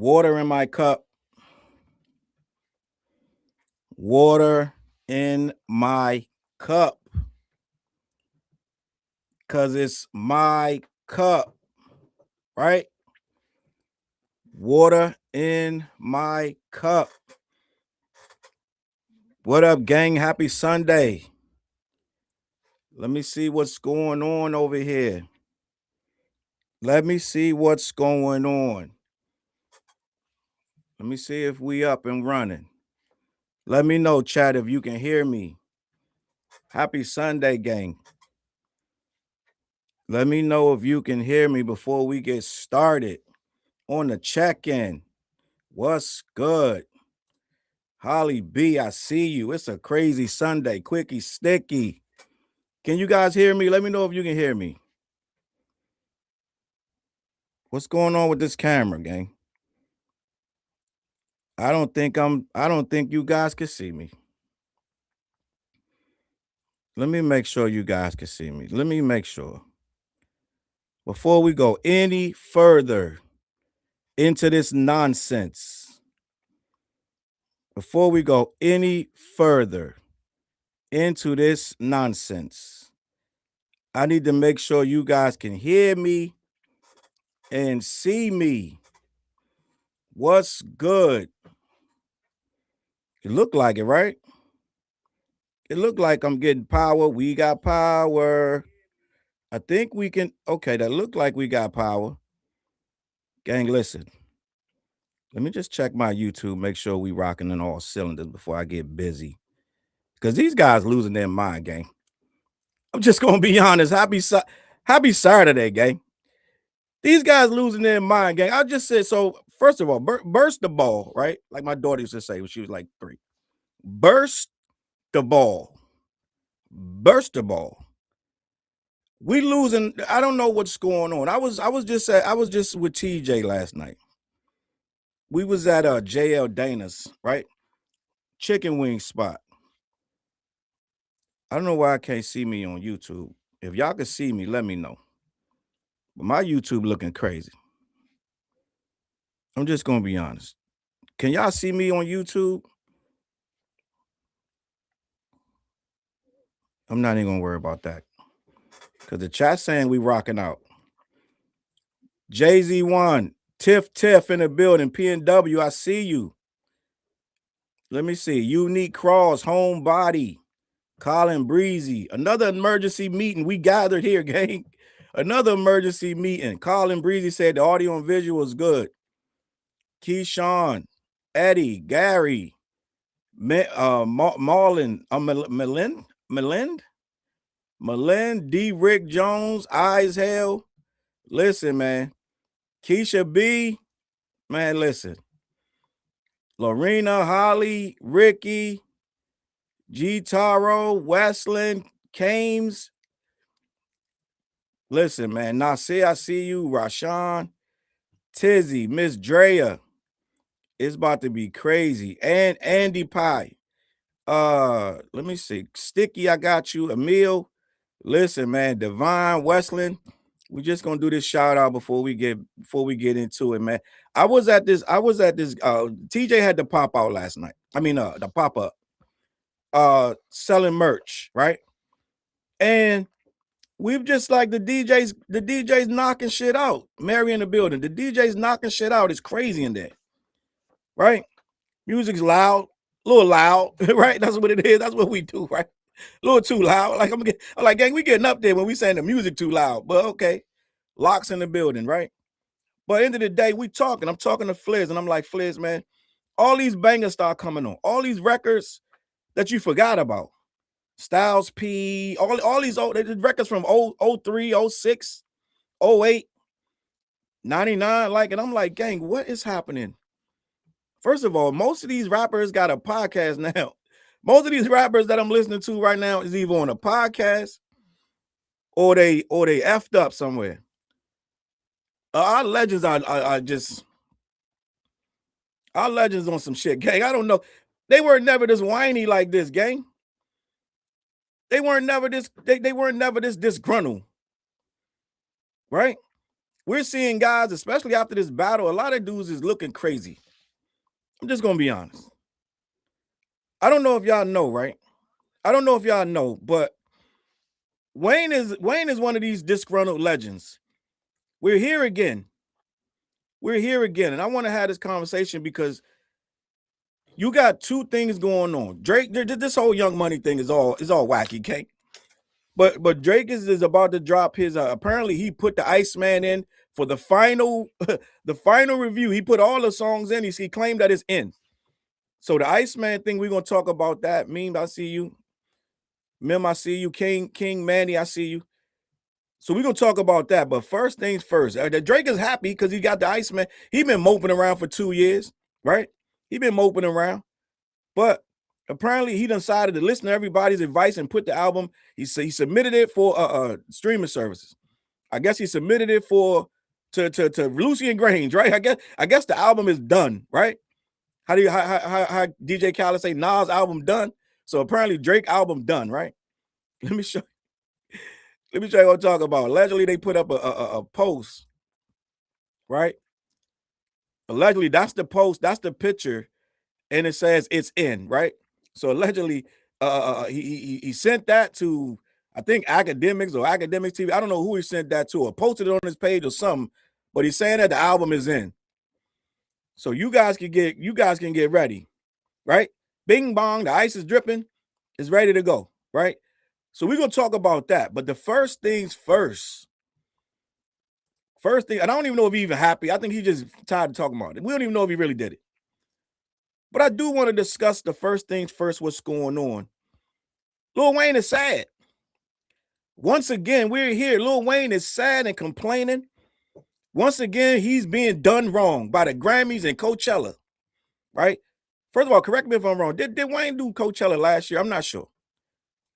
Water in my cup. Water in my cup. Because it's my cup, right? Water in my cup. What up, gang? Happy Sunday. Let me see what's going on over here. Let me see what's going on. Let me see if we up and running. Let me know, chat, if you can hear me. Happy Sunday, gang. Let me know if you can hear me before we get started on the check-in. What's good? Holly B, I see you. It's a crazy Sunday. Quickie Sticky. Can you guys hear me? Let me know if you can hear me. What's going on with this camera, gang? I don't think you guys can see me. Let me make sure you guys can see me. Let me make sure. Before we go any further into this nonsense, before we go any further into this nonsense, I need to make sure you guys can hear me and see me. What's good? It looked like it, right? It looked like I'm getting power. We got power. I think we can. Okay, that looked like we got power. Gang, listen. Let me just check my YouTube, make sure we rocking in all cylinders before I get busy. Because these guys losing their mind, gang. I'm just going to be honest. Happy Saturday, gang. These guys losing their mind, gang. I just said, so first of all, burst the ball, right? Like my daughter used to say when she was like 3. Burst the ball. Burst the ball. We losing. I don't know what's going on. I was just with TJ last night. We was at JL Dana's, right? Chicken wing spot. I don't know why I can't see me on YouTube. If y'all can see me, let me know. But my YouTube looking crazy. I'm just gonna be honest. Can y'all see me on YouTube? I'm not even gonna worry about that. Because the chat's saying we rocking out. JZ1, Tiff in the building, PNW, I see you. Let me see. Unique Cross, Homebody, Colin Breezy. Another emergency meeting. We gathered here, gang. Another emergency meeting. Colin Breezy said the audio and visual is good. Keyshawn, Eddie, Gary, Marlon, Melind, D. Rick Jones, Eyes Hell. Listen, man. Keisha B, man, listen. Lorena, Holly, Ricky, G. Taro, Westland, Kames. Listen, man. Nasir, I see you. Rashawn, Tizzy, Miss Drea. It's about to be crazy. And Andy Pie. Let me see. Sticky, I got you. Emil. Listen, man. Divine, Westland. We're just gonna do this shout out before we get into it, man. I was at this. TJ had the pop out last night. I mean, the pop up, selling merch, right? And we've just like the DJs knocking shit out. Mary in the building. The DJs knocking shit out. It's crazy in there, right? Music's loud, a little loud, right? That's what it is. That's what we do, right? A little too loud. Like I'm like, gang, we getting up there when we saying the music too loud. But okay, Locks in the building, right? But end of the day, we talking. I'm talking to Fliz, and I'm like, Fliz, man, all these bangers start coming on. All these records that you forgot about. Styles P, all these old records from 03, 06, 08, 99. Like, and I'm like, gang, what is happening? First of all, most of these rappers got a podcast now. Most of these rappers that I'm listening to right now is either on a podcast or they effed up somewhere. Our legends are just our legends on some shit, gang. I don't know. They were never this whiny like this, gang. They weren't never this. They weren't never this disgruntled, right? we're seeing guys, especially after this battle, a lot of dudes is looking crazy. I'm just gonna be honest. I don't know if y'all know, right? I don't know if y'all know, but Wayne is one of these disgruntled legends. We're here again. We're here again, and I want to have this conversation because you got two things going on. Drake, this whole Young Money thing is all wacky, okay? But Drake is about to drop his. Apparently, he put the Iceman in for the final the final review. He put all the songs in. He claimed that it's in. So the Iceman thing, we're gonna talk about that. Meme, I see you. Mem, I see you. King Manny, I see you. So we're gonna talk about that. But first things first, Drake is happy because he got the Iceman. He been moping around for 2 years, right? He been moping around, but apparently he decided to listen to everybody's advice and put the album. He submitted it for streaming services. I guess he submitted it to Lucian Grange, right? I guess the album is done, right? How DJ Khaled say Nas album done? So apparently Drake album done, right? Let me show you what I'm talking about. Allegedly, they put up a post, right? Allegedly, that's the post, that's the picture, and it says it's in, right? So allegedly, he sent that to, I think, Akademiks or Akademiks TV. I don't know who he sent that to or posted it on his page or something, but he's saying that the album is in. So you guys can get ready, right? Bing bong, the ice is dripping, it's ready to go, right? So we're gonna talk about that. But the first things first. First thing, I don't even know if he's even happy. I think he's just tired of talking about it. We don't even know if he really did it. But I do want to discuss the first things first, what's going on. Lil Wayne is sad. Once again, we're here. Lil Wayne is sad and complaining. Once again, he's being done wrong by the Grammys and Coachella, right? First of all, correct me if I'm wrong. Did Wayne do Coachella last year? I'm not sure.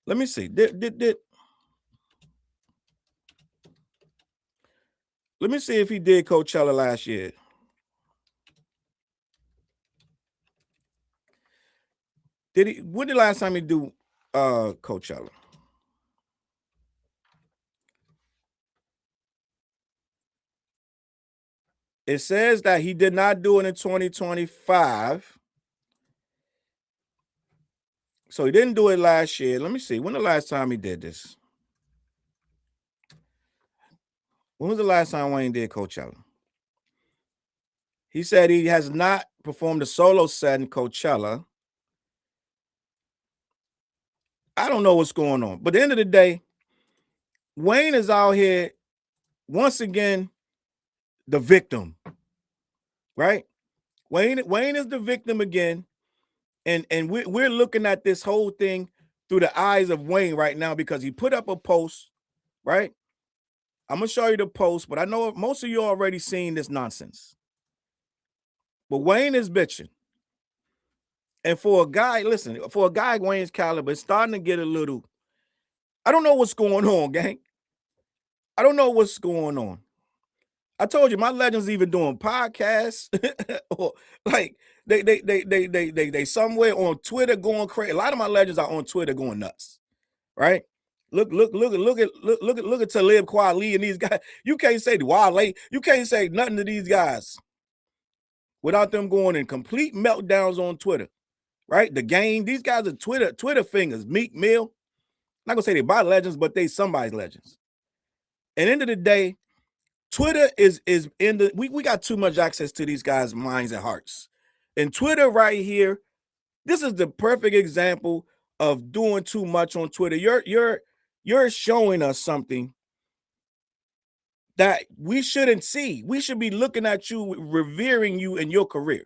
Let me see. Let me see if he did Coachella last year. Did he? When the last time he do Coachella? It says that he did not do it in 2025. So he didn't do it last year. Let me see. When the last time he did this? When was the last time Wayne did Coachella? He said he has not performed a solo set in Coachella. I don't know what's going on. But at the end of the day, Wayne is out here once again the victim, right? Wayne is the victim again. And we're looking at this whole thing through the eyes of Wayne right now because he put up a post, right? I'm going to show you the post, but I know most of you already seen this nonsense. But Wayne is bitching. And for a guy, listen, for a guy Wayne's caliber, it's starting to get a little, I don't know what's going on, gang. I don't know what's going on. I told you my legends even doing podcasts or like they somewhere on Twitter going crazy. A lot of my legends are on Twitter going nuts, right? Look at Talib Kweli and these guys. You can't say Wale. You can't say nothing to these guys without them going in complete meltdowns on Twitter, right? The game. These guys are Twitter fingers. Meek Mill. I'm not gonna say they buy legends, but they somebody's legends. At the end of the day, Twitter is in the we got too much access to these guys' minds and hearts. And Twitter right here, this is the perfect example of doing too much on Twitter. You're showing us something that we shouldn't see. We should be looking at you, revering you in your career.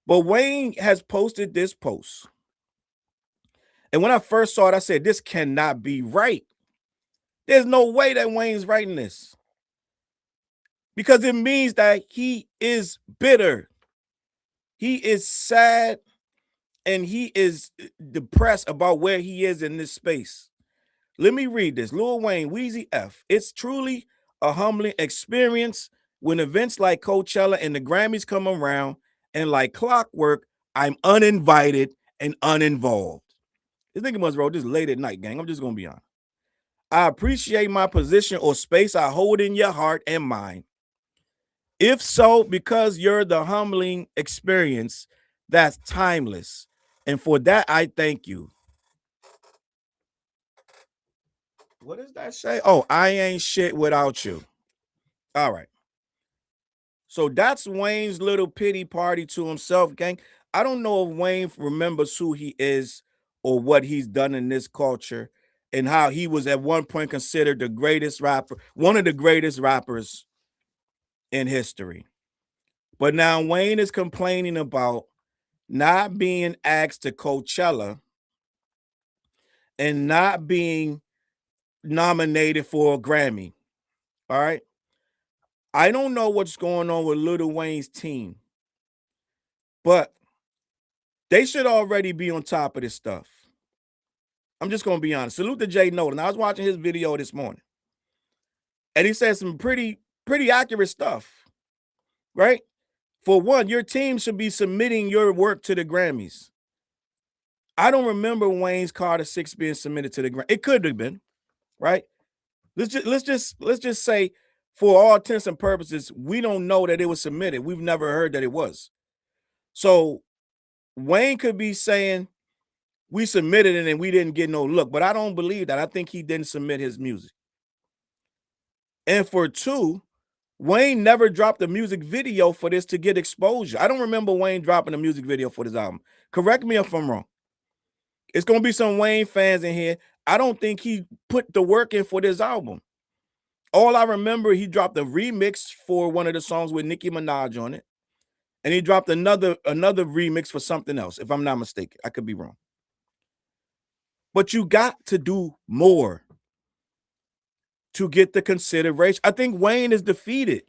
But Wayne has posted this post. And when I first saw it, I said, this cannot be right. There's no way that Wayne's writing this. Because it means that he is bitter. He is sad and he is depressed about where he is in this space. Let me read this. Lil Wayne, Weezy F. It's truly a humbling experience when events like Coachella and the Grammys come around, and like clockwork, I'm uninvited and uninvolved. This nigga must wrote this late at night, gang. I'm just going to be honest. I appreciate my position or space I hold in your heart and mind. If so, because you're the humbling experience that's timeless. And for that, I thank you. What does that say? Oh, I ain't shit without you. All right. So that's Wayne's little pity party to himself, gang. I don't know if Wayne remembers who he is or what he's done in this culture and how he was at one point considered the greatest rapper, one of the greatest rappers in history. But now Wayne is complaining about not being asked to Coachella and not being nominated for a Grammy. All right. I don't know what's going on with Lil Wayne's team, but they should already be on top of this stuff. I'm just going to be honest. Salute to Jay Nolan. I was watching his video this morning, and he said some pretty accurate stuff, right? For one, your team should be submitting your work to the Grammys. I don't remember Wayne's Carter 6 being submitted to the Grammy. It could have been, right? Let's just say, for all intents and purposes, we don't know that it was submitted. We've never heard that it was. So Wayne could be saying we submitted it and we didn't get no look, but I don't believe that. I think he didn't submit his music. And for two, Wayne never dropped a music video for this to get exposure. I don't remember Wayne dropping a music video for this album. Correct me if I'm wrong. It's going to be some Wayne fans in here. I don't think he put the work in for this album. All I remember, he dropped a remix for one of the songs with Nicki Minaj on it. And he dropped another remix for something else, if I'm not mistaken. I could be wrong. But you got to do more to get the consideration. I think Wayne is defeated.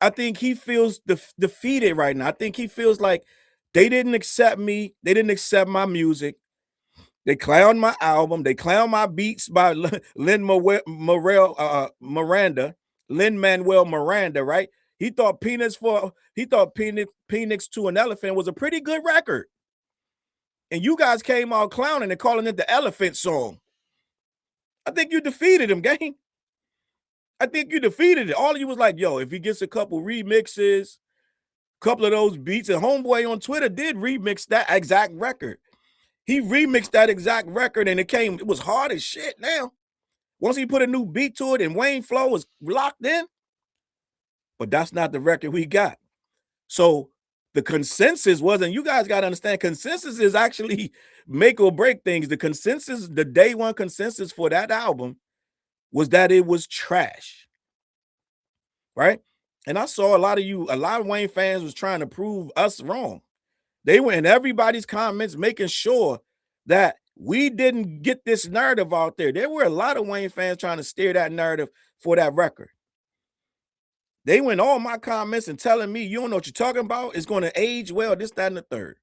I think he feels defeated right now. I think he feels like they didn't accept me. They didn't accept my music. They clowned my album. They clowned my beats by Lin-Manuel Miranda, right? He thought Peanuts to an Elephant was a pretty good record. And you guys came out clowning and calling it the Elephant song. I think you defeated him, gang. I think you defeated it. All of you was like, yo, if he gets a couple remixes, a couple of those beats, and Homeboy on Twitter did remix that exact record. He remixed that exact record and it was hard as shit now. Once he put a new beat to it and Wayne flow was locked in, but that's not the record we got. So the consensus wasn't, you guys got to understand, consensus is actually make or break things. The consensus, the day one consensus for that album was that it was trash, right? And I saw a lot of Wayne fans was trying to prove us wrong. They were in everybody's comments making sure that we didn't get this narrative out there. There were a lot of Wayne fans trying to steer that narrative for that record. They went all my comments and telling me, you don't know what you're talking about. It's going to age well, this, that, and the third.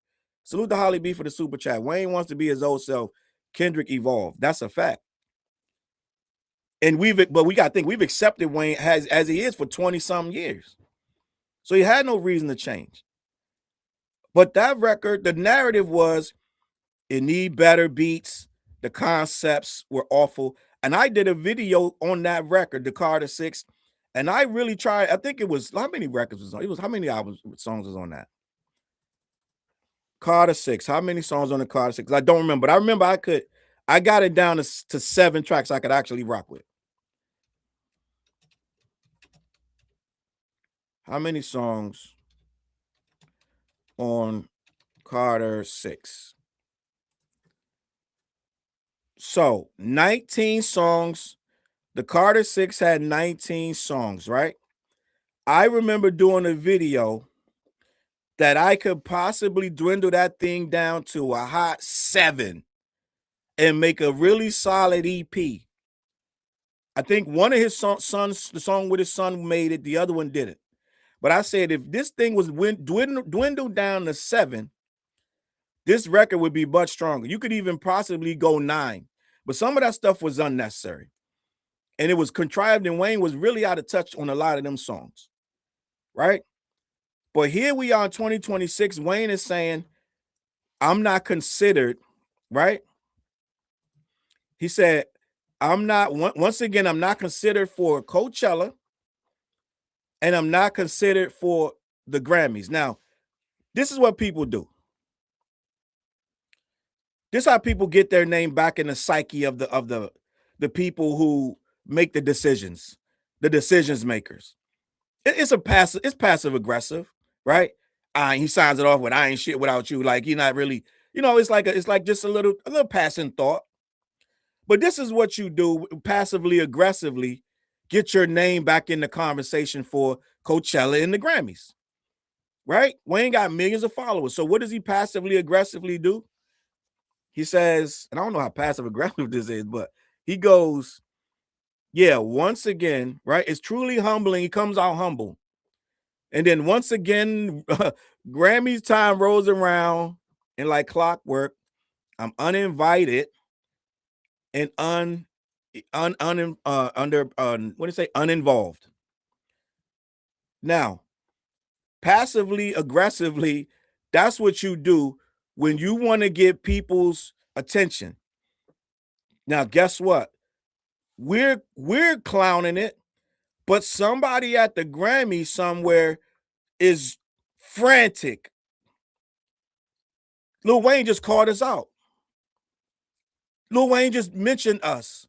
Salute to Holly B for the super chat. Wayne wants to be his old self. Kendrick evolved. That's a fact. And we got to think we've accepted Wayne as he is for 20-something years. So he had no reason to change. But that record, the narrative was it need better beats. The concepts were awful. And I did a video on that record, the Carter 6. And I really tried. I think it was, how many records was on? It was, how many songs was on that? Carter 6. How many songs on the Carter 6? I don't remember. But I remember I got it down to 7 tracks I could actually rock with. How many songs on Carter 6? So 19 songs. The Carter 6 had 19 songs, right? I remember doing a video that I could possibly dwindle that thing down to a hot 7 and make a really solid EP. I think one of his sons, the song with his son, made it. The other one didn't. But I said, if this thing was dwindled down to 7, this record would be much stronger. You could even possibly go 9. But some of that stuff was unnecessary. And it was contrived, and Wayne was really out of touch on a lot of them songs, right? But here we are in 2026. Wayne is saying, I'm not considered, right? He said, I'm not once again, I'm not considered for Coachella, and I'm not considered for the Grammys. Now, this is what people do. This is how people get their name back in the psyche of the people who make the decisions makers. It's passive aggressive, right? He signs it off with "I ain't shit without you." Like, you're not really, it's like just a little passing thought. But this is what you do passively aggressively, get your name back in the conversation for Coachella and the Grammys, right? Wayne got millions of followers. So what does he passively aggressively do? He says, and I don't know how passive aggressive this is, but he goes, yeah, once again, right? It's truly humbling. He comes out humble. And then once again, Grammys time rolls around, and like clockwork, I'm uninvited and uninvolved. Now, passively aggressively, that's what you do when you want to get people's attention. Now, guess what? We're clowning it, but somebody at the Grammy somewhere is frantic. Lil Wayne just called us out. Lil Wayne just mentioned us.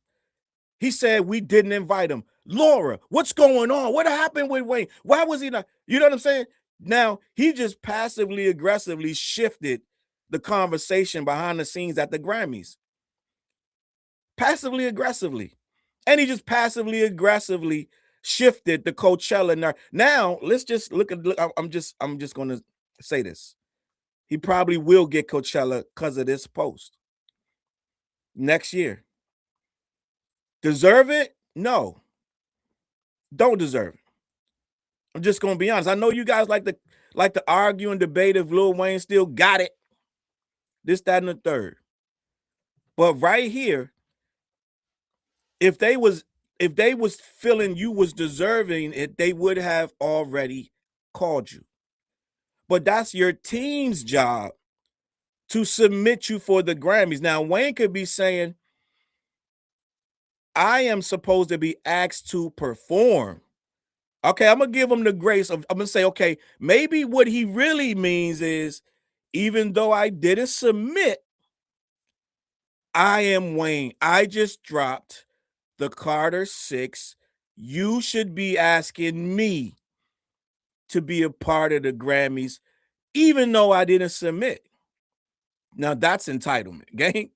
He said we didn't invite him. Laura, what's going on? What happened with Wayne? Why was he not? You know what I'm saying? Now, he just passively aggressively shifted the conversation behind the scenes at the Grammys. Passively aggressively. And he just passively aggressively shifted the Coachella. Now, let's just look. I'm just going to say this. He probably will get Coachella because of this post next year. Deserve it? No. Don't deserve it. I'm just gonna be honest. I know you guys like to argue and debate if Lil Wayne still got it. This, that, and the third. But right here, if they was feeling you was deserving it, they would have already called you. But that's your team's job to submit you for the Grammys. Now, Wayne could be saying, I am supposed to be asked to perform. Okay, I'm gonna give him the grace of, I'm gonna say, okay, maybe what he really means is, even though I didn't submit, I am Wayne. I just dropped the Carter 6. You should be asking me to be a part of the Grammys, even though I didn't submit. Now that's entitlement, gang.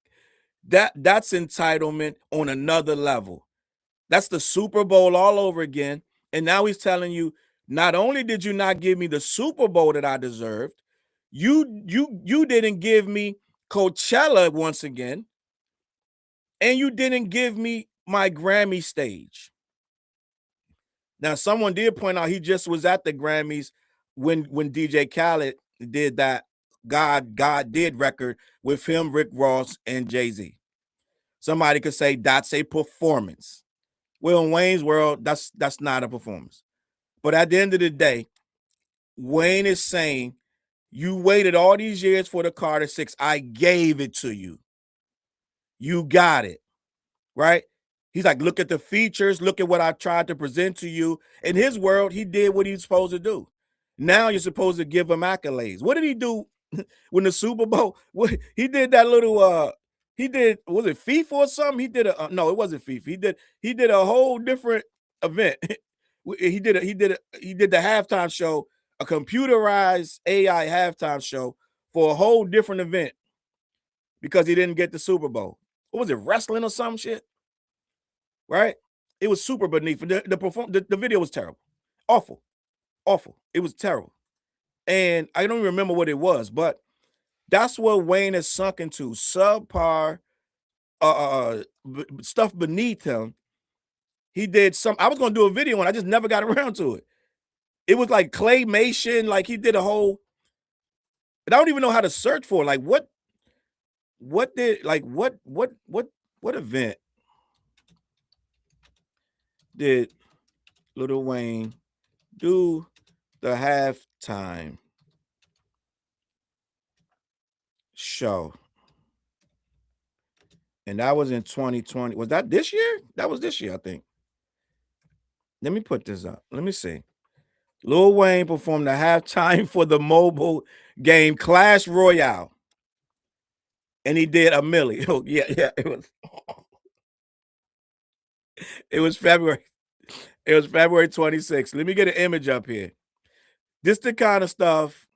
That's entitlement on another level. That's the Super Bowl all over again. And now he's telling you, not only did you not give me the Super Bowl that I deserved, you didn't give me Coachella once again, and you didn't give me my Grammy stage. Now, someone did point out he just was at the Grammys when DJ Khaled did that God Did record with him, Rick Ross, and Jay-Z. Somebody could say that's a performance. Well, in Wayne's world, that's not a performance. But at the end of the day, Wayne is saying, you waited all these years for the Carter 6. I gave it to you. You got it, right? He's like, look at the features. Look at what I tried to present to you. In his world, he did what he's supposed to do. Now you're supposed to give him accolades. What did he do when the Super Bowl? He did that little he did, was it FIFA or something? He did a no, it wasn't FIFA. He did a whole different event. he did the halftime show, a computerized AI halftime show for a whole different event because he didn't get the Super Bowl. What was it, wrestling or some shit? Right? It was super beneath. The video was terrible. Awful. It was terrible. And I don't even remember what it was, but that's what Wayne has sunk into. Subpar stuff beneath him. He did some, I was going to do a video and I just never got around to it. It was like claymation, like he did a whole, and I don't even know how to search for it. Like what event did Lil Wayne do the halftime show And that was in 2020. Was that this year? That was this year, I think. Let me put this up. Let me see. Lil Wayne performed the halftime for the mobile game Clash Royale. And he did a milli. Oh, yeah. It was February. It was February 26th. Let me get an image up here. This the kind of stuff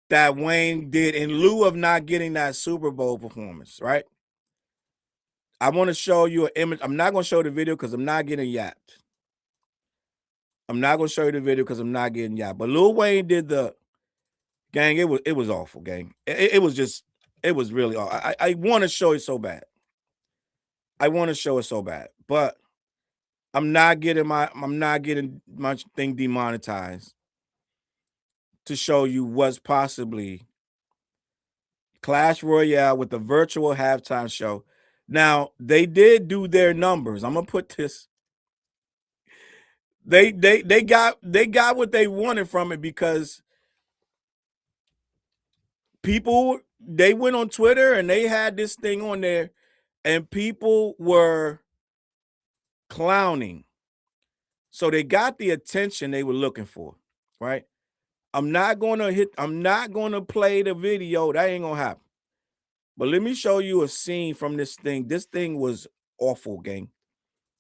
that Wayne did in lieu of not getting that Super Bowl performance, right? I want to show you an image. I'm not going to show the video because I'm not getting yapped. I'm not going to show you the video because I'm not getting yapped. But Lil Wayne did the gang. It was awful, gang. It was really awful. I want to show it so bad. I want to show it so bad, but I'm not getting my thing demonetized to show you what's possibly Clash Royale with the virtual halftime show. Now, they did do their numbers. I'm gonna put this. They got what they wanted from it because people, they went on Twitter and they had this thing on there and people were clowning. So they got the attention they were looking for, right? I'm not gonna play the video. That ain't gonna happen. But let me show you a scene from this thing. This thing was awful, gang.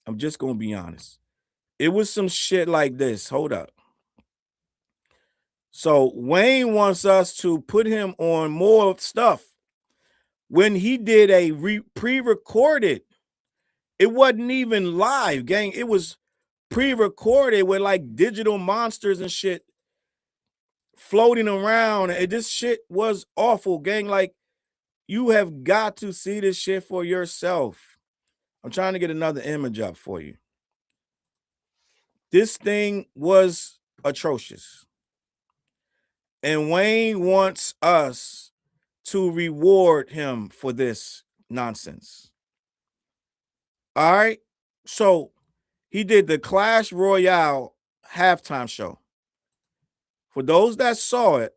I'm just gonna be honest. It was some shit like this. Hold up. So Wayne wants us to put him on more stuff. When he did a pre-recorded, it wasn't even live, gang. It was pre-recorded with like digital monsters and shit floating around. And this shit was awful, gang. Like, you have got to see this shit for yourself. I'm trying to get another image up for you. This thing was atrocious. And Wayne wants us to reward him for this nonsense. All right. So he did the Clash Royale halftime show. For those that saw it,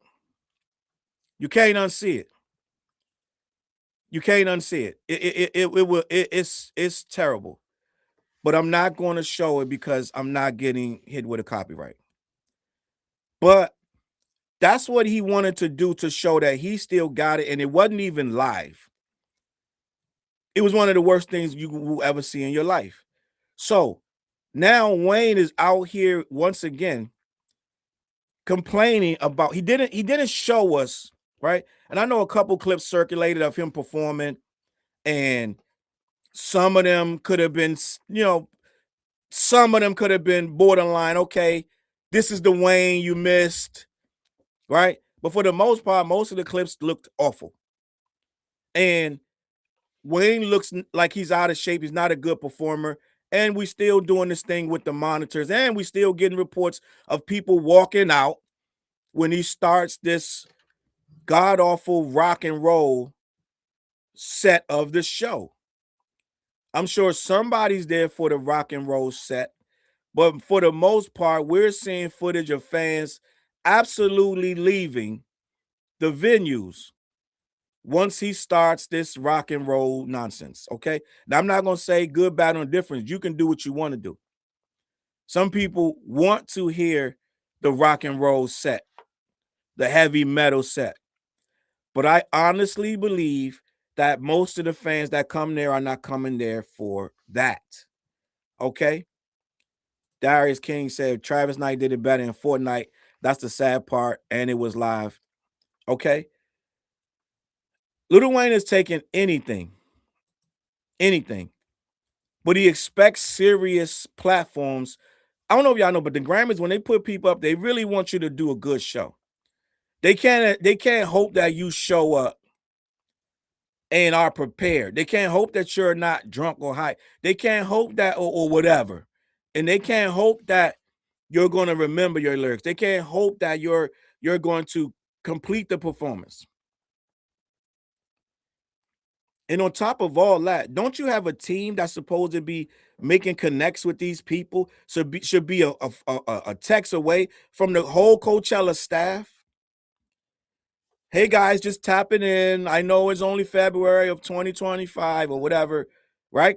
you can't unsee it. You can't unsee it. It's terrible. But I'm not going to show it because I'm not getting hit with a copyright. But that's what he wanted to do to show that he still got it, and it wasn't even live. It was one of the worst things you will ever see in your life. So now Wayne is out here once again complaining about he didn't show us, right? And I know a couple clips circulated of him performing, and some of them could have been, some of them could have been borderline, okay, this is the Wayne you missed, right? But for the most part, most of the clips looked awful. And Wayne looks like he's out of shape. He's not a good performer. And we still doing this thing with the monitors. And we still getting reports of people walking out when he starts this god-awful rock and roll set of the show. I'm sure somebody's there for the rock and roll set. But for the most part, we're seeing footage of fans absolutely leaving the venues once he starts this rock and roll nonsense, okay? Now, I'm not going to say good, bad, or difference. You can do what you want to do. Some people want to hear the rock and roll set, the heavy metal set. But I honestly believe that most of the fans that come there are not coming there for that, okay? Darius King said Travis Knight did it better in Fortnite. That's the sad part, and it was live, okay? Lil Wayne is taking anything, but he expects serious platforms. I don't know if y'all know, but the Grammys, when they put people up, they really want you to do a good show. They can't hope that you show up and are prepared. They can't hope that you're not drunk or high. They can't hope that or whatever. And they can't hope that you're going to remember your lyrics. They can't hope that you're going to complete the performance. And on top of all that, don't you have a team that's supposed to be making connects with these people? Should be a text away from the whole Coachella staff. hey guys, just tapping in. I know it's only February of 2025 or whatever, right?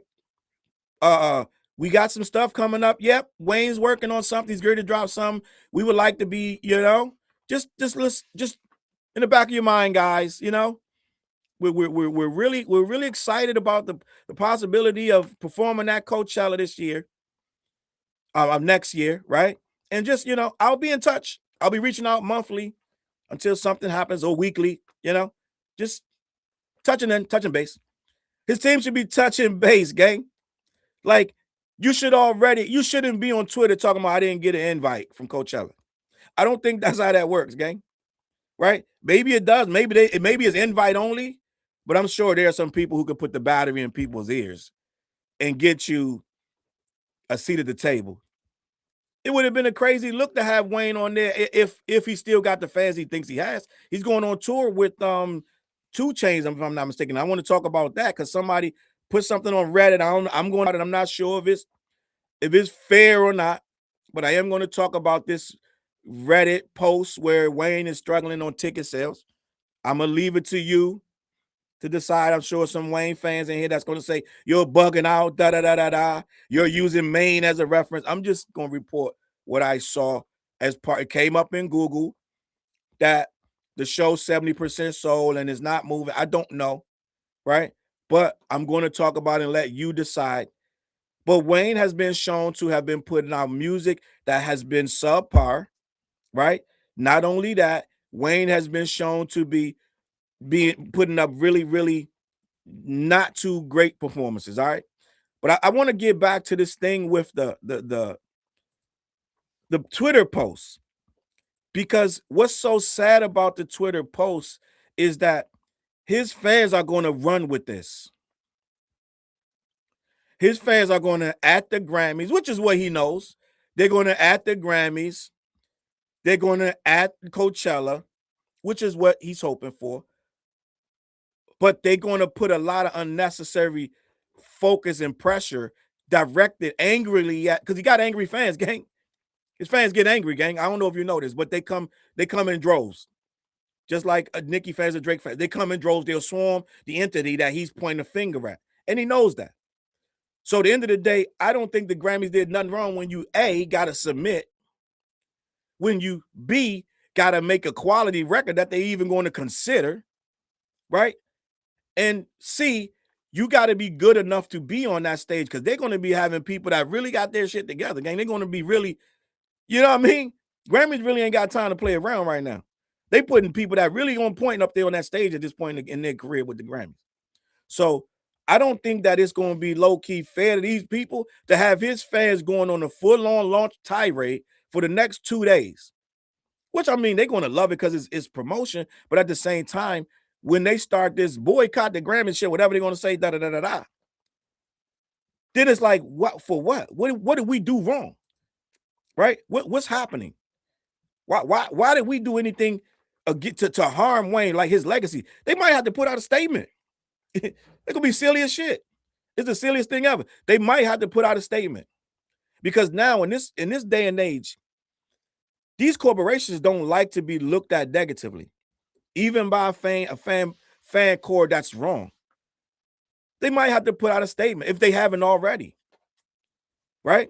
We got some stuff coming up. Yep, Wayne's working on something. He's going to drop some. We would like to be, just in the back of your mind, guys. We're really excited about the possibility of performing at Coachella this year, of next year, right? And just I'll be in touch. I'll be reaching out monthly until something happens, or weekly. Just touching base. His team should be touching base, gang. Like, you shouldn't be on Twitter talking about I didn't get an invite from Coachella. I don't think that's how that works, gang. Right? Maybe it does. Maybe it's invite only, but I'm sure there are some people who could put the battery in people's ears and get you a seat at the table. It would have been a crazy look to have Wayne on there if he still got the fans he thinks he has. He's going on tour with 2 Chainz, if I'm not mistaken. I want to talk about that because somebody put something on Reddit. I'm going out and I'm not sure if it's fair or not, but I am going to talk about this Reddit post where Wayne is struggling on ticket sales. I'm going to leave it to you to decide. I'm sure some Wayne fans in here that's going to say, you're bugging out, da-da-da-da-da. You're using Maine as a reference. I'm just going to report what I saw as part. It came up in Google that the show's 70% sold and is not moving. I don't know, right? But I'm going to talk about it and let you decide. But Wayne has been shown to have been putting out music that has been subpar, right? Not only that, Wayne has been shown to be putting up really, really not too great performances. All right. But I want to get back to this thing with the Twitter posts, because what's so sad about the Twitter posts is that his fans are going to run with this. His fans are going to at the Grammys, which is what he knows. They're going to at the Grammys. They're going to at Coachella, which is what he's hoping for. But they're going to put a lot of unnecessary focus and pressure directed angrily at, because he got angry fans, gang. His fans get angry, gang. I don't know if you know this, but they come in droves. Just like Nicki fans or Drake fans. They come in droves. They'll swarm the entity that he's pointing a finger at. And he knows that. So at the end of the day, I don't think the Grammys did nothing wrong when you, A, got to submit, when you, B, got to make a quality record that they even going to consider, right? And C, you got to be good enough to be on that stage, because they're going to be having people that really got their shit together, gang. They're going to be really, you know what I mean? Grammys really ain't got time to play around right now. They putting people that really on point up there on that stage at this point in their career with the Grammys. So I don't think that it's going to be low-key fair to these people to have his fans going on a full-on launch tirade for the next 2 days. Which, I mean, they're going to love it because it's promotion. But at the same time, when they start this boycott the Grammy shit, whatever they're going to say, da-da-da-da-da, then it's like, what for what? What did we do wrong? Right? What's happening? Why did we do anything to harm Wayne, like his legacy? They might have to put out a statement. It could be silly as shit. It's the silliest thing ever. They might have to put out a statement, because now in this day and age, these corporations don't like to be looked at negatively, even by a fan core that's wrong. They might have to put out a statement if they haven't already. Right?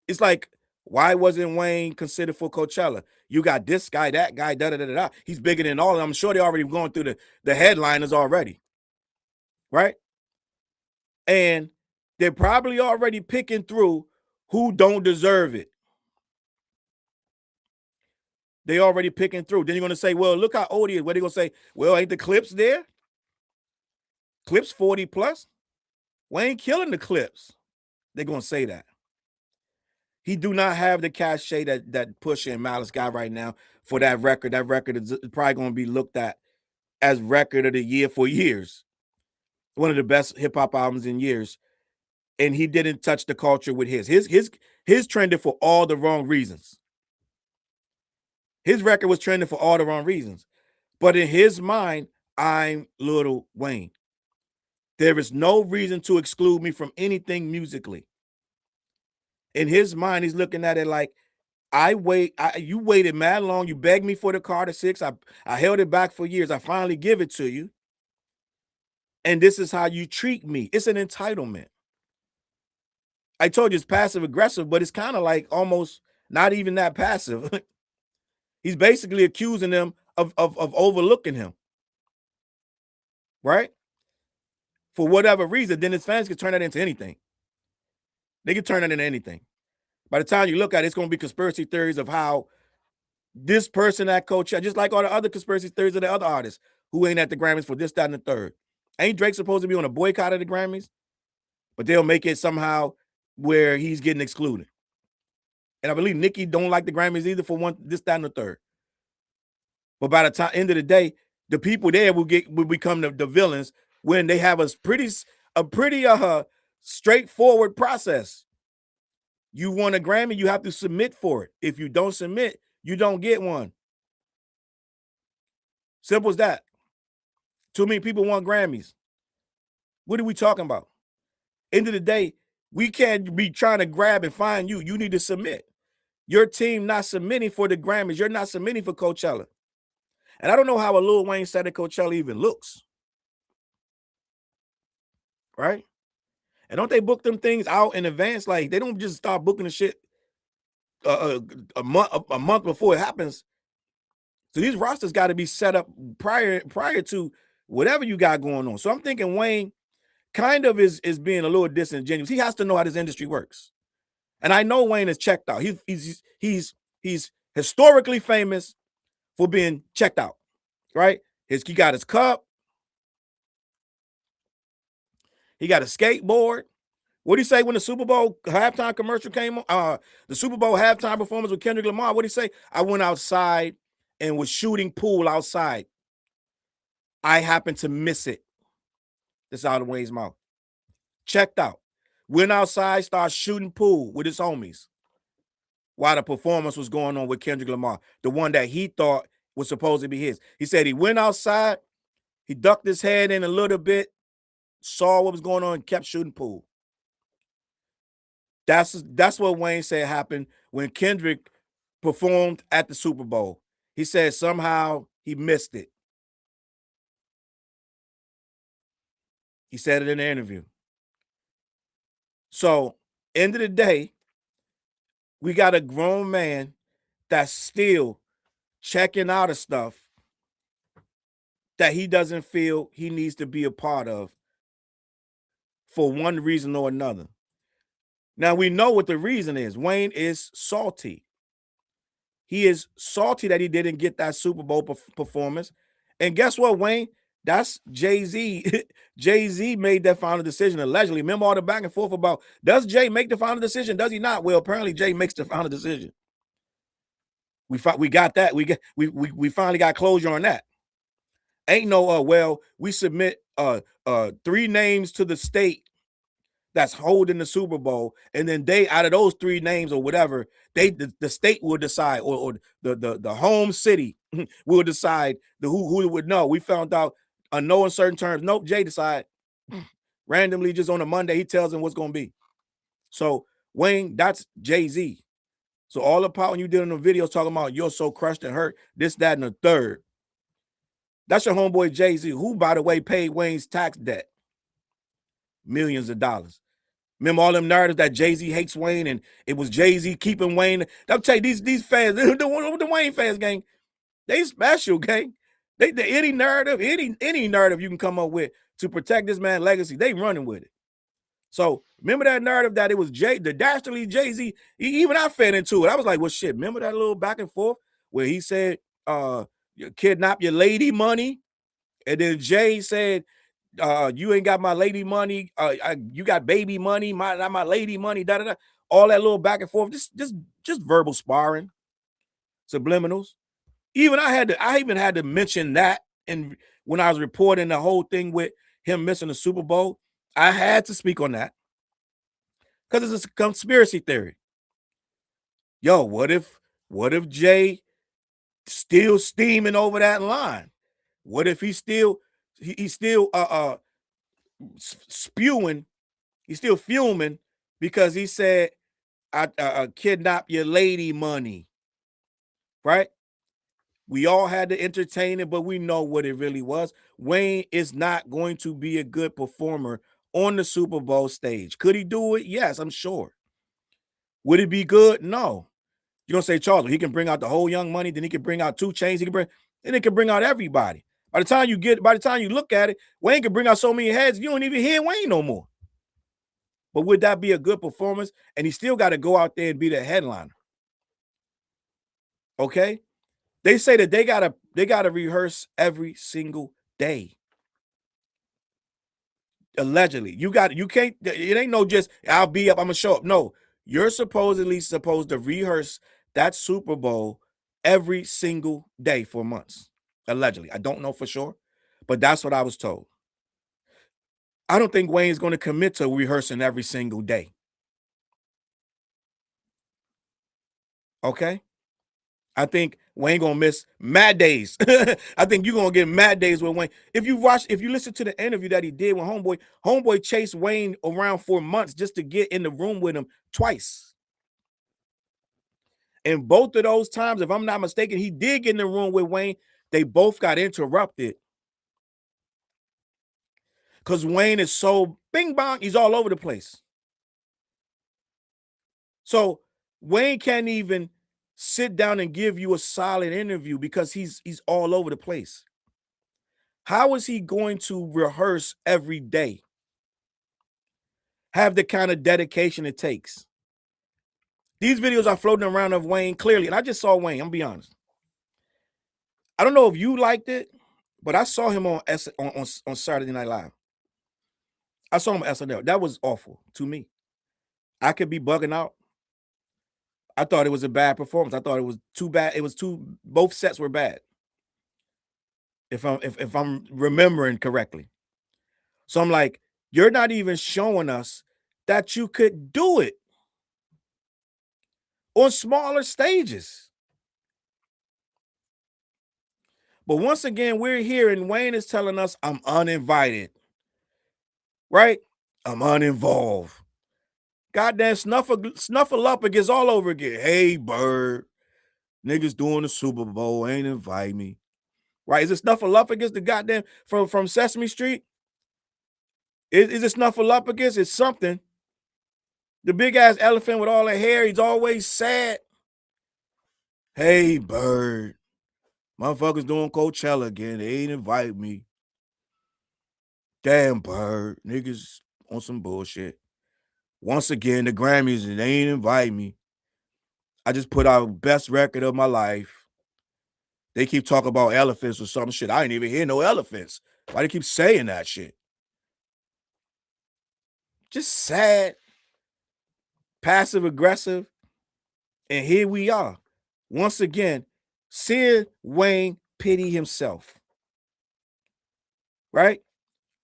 It's like, why wasn't Wayne considered for Coachella? You got this guy, that guy, da-da-da-da-da. He's bigger than all of them. I'm sure they already going through the headliners already. Right? And they're probably already picking through who don't deserve it. They already picking through. Then you're going to say, well, look how old he is. What are they going to say? Well, ain't the Clipse there? Clipse 40 plus? Wayne killing the Clipse. They're going to say that. He do not have the cachet that Pusha and Malice got right now for that record. That record is probably going to be looked at as record of the year for years. One of the best hip-hop albums in years. And he didn't touch the culture with his. His trended for all the wrong reasons. His record was trending for all the wrong reasons. But in his mind, I'm Lil Wayne. There is no reason to exclude me from anything musically. In his mind, he's looking at it like, You waited mad long. You begged me for the Carter 6. I held it back for years. I finally give it to you. And this is how you treat me. It's an entitlement. I told you it's passive aggressive, but it's kind of like almost not even that passive. He's basically accusing them of overlooking him, right? For whatever reason, then his fans can turn that into anything. They can turn that into anything. By the time you look at it, it's going to be conspiracy theories of how this person at Coachella, just like all the other conspiracy theories of the other artists who ain't at the Grammys for this, that, and the third. Ain't Drake supposed to be on a boycott of the Grammys? But they'll make it somehow where he's getting excluded. And I believe Nicki don't like the Grammys either for one, this, that, and the third. But by the end of the day, the people there will become the villains when they have a pretty straightforward process. You want a Grammy, you have to submit for it. If you don't submit, you don't get one. Simple as that. Too many people want Grammys. What are we talking about? End of the day, we can't be trying to grab and find you. You need to submit. Your team not submitting for the Grammys. You're not submitting for Coachella. And I don't know how a Lil Wayne set at Coachella even looks. Right? And don't they book them things out in advance? Like, they don't just start booking the shit a month before it happens. So these rosters got to be set up prior to whatever you got going on. So I'm thinking Wayne kind of is being a little disingenuous. He has to know how this industry works. And I know Wayne is checked out. He's historically famous for being checked out, right? He got his cup. He got a skateboard. What did he say when the Super Bowl halftime commercial came on? The Super Bowl halftime performance with Kendrick Lamar. What did he say? I went outside and was shooting pool outside. I happened to miss it. This out of Wayne's mouth. Checked out. Went outside, started shooting pool with his homies while the performance was going on with Kendrick Lamar, the one that he thought was supposed to be his. He said he went outside, he ducked his head in a little bit, saw what was going on, and kept shooting pool. That's what Wayne said happened when Kendrick performed at the Super Bowl. He said somehow he missed it. He said it in the interview. So, end of the day, we got a grown man that's still checking out of stuff that he doesn't feel he needs to be a part of for one reason or another. Now, we know what the reason is. Wayne is salty. He is salty that he didn't get that Super Bowl performance. And guess what, Wayne? That's Jay-Z. Jay-Z made that final decision allegedly. Remember all the back and forth about, does Jay make the final decision? Does he not? Well, apparently Jay makes the final decision. We got that. We finally got closure on that. Ain't no well, we submit 3 names to the state that's holding the Super Bowl, and then they, out of those 3 names or whatever, the state will decide, or the home city will decide who would know. We found out no in certain terms. Nope, Jay decide randomly just on a Monday. He tells them what's going to be. So Wayne, that's Jay-Z. So all the part when you did in the videos talking about you're so crushed and hurt, this, that, and the third. That's your homeboy Jay-Z, who, by the way, paid Wayne's tax debt. Millions of dollars. Remember all them narratives that Jay-Z hates Wayne and it was Jay-Z keeping Wayne. I'll tell you, these fans, the Wayne fans, gang, they special, gang. Any narrative you can come up with to protect this man's legacy, they running with it. So remember that narrative that it was the dastardly Jay-Z. Even I fed into it. I was like, well, shit, remember that little back and forth where he said, you kidnap your lady money? And then Jay said, you ain't got my lady money. You got baby money, not my lady money, da da da. All that little back and forth, just verbal sparring, subliminals. I even had to mention that, and when I was reporting the whole thing with him missing the Super Bowl, I had to speak on that because it's a conspiracy theory. Yo, what if Jay still steaming over that line? What if he's still spewing? He's still fuming because he said kidnap your lady money, right? We all had to entertain it, but we know what it really was. Wayne is not going to be a good performer on the Super Bowl stage. Could he do it? Yes, I'm sure. Would it be good? No. You're gonna say Challz, he can bring out the whole Young Money, then he can bring out 2 Chainz, then it can bring out everybody. By the time you look at it, Wayne can bring out so many heads, you don't even hear Wayne no more. But would that be a good performance? And he still got to go out there and be the headliner. Okay? They say that they gotta rehearse every single day. Allegedly. You can't, it ain't no just I'll be up, I'm gonna show up. No, you're supposedly supposed to rehearse that Super Bowl every single day for months. Allegedly. I don't know for sure, but that's what I was told. I don't think Wayne's gonna commit to rehearsing every single day. Okay? I think Wayne gonna miss mad days. I think you're gonna get mad days with Wayne. If you listen to the interview that he did with Homeboy chased Wayne around for months just to get in the room with him twice. And both of those times, if I'm not mistaken, he did get in the room with Wayne. They both got interrupted. Because Wayne is so bing bong, he's all over the place. So Wayne can't even sit down and give you a solid interview because he's all over the place. How is he going to rehearse every day? Have the kind of dedication it takes. These videos are floating around of Wayne clearly, and I just saw Wayne, I'm gonna be honest. I don't know if you liked it, but I saw him on Saturday Night Live. I saw him on SNL. That was awful to me. I could be bugging out. I thought it was a bad performance. I thought it was too bad. Both sets were bad. If I'm remembering correctly. So I'm like, you're not even showing us that you could do it on smaller stages. But once again, we're here and Wayne is telling us I'm uninvited, right? I'm uninvolved. Goddamn Snuffleupagus all over again. Hey, Bird, niggas doing the Super Bowl, ain't invite me. Right? Is it Snuffleupagus, the goddamn from Sesame Street? Is it Snuffleupagus? It's something. The big ass elephant with all the hair, he's always sad. Hey, Bird, motherfuckers doing Coachella again. They ain't invite me. Damn, Bird, niggas on some bullshit. Once again, the Grammys, they ain't invite me. I just put out best record of my life. They keep talking about elephants or some shit. I ain't even hear no elephants. Why they keep saying that shit? Just sad, passive aggressive. And here we are. Once again, seeing Wayne pity himself. Right?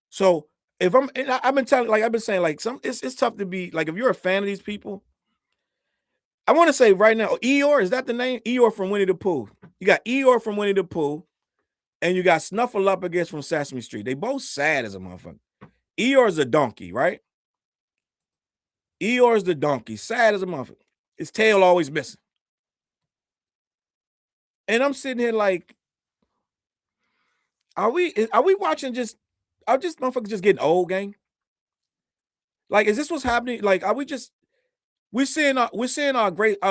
So if I've been saying, like, it's tough to be like, if you're a fan of these people. I want to say right now, Eeyore, is that the name? Eeyore from Winnie the Pooh. You got Eeyore from Winnie the Pooh, and you got Snuffleupagus from Sesame Street. They both sad as a motherfucker. Eeyore's a donkey, right? Eeyore's the donkey, sad as a motherfucker. His tail always missing. And I'm sitting here like, are we watching are just motherfuckers just getting old, gang? Like, is this what's happening? Like, are we're seeing our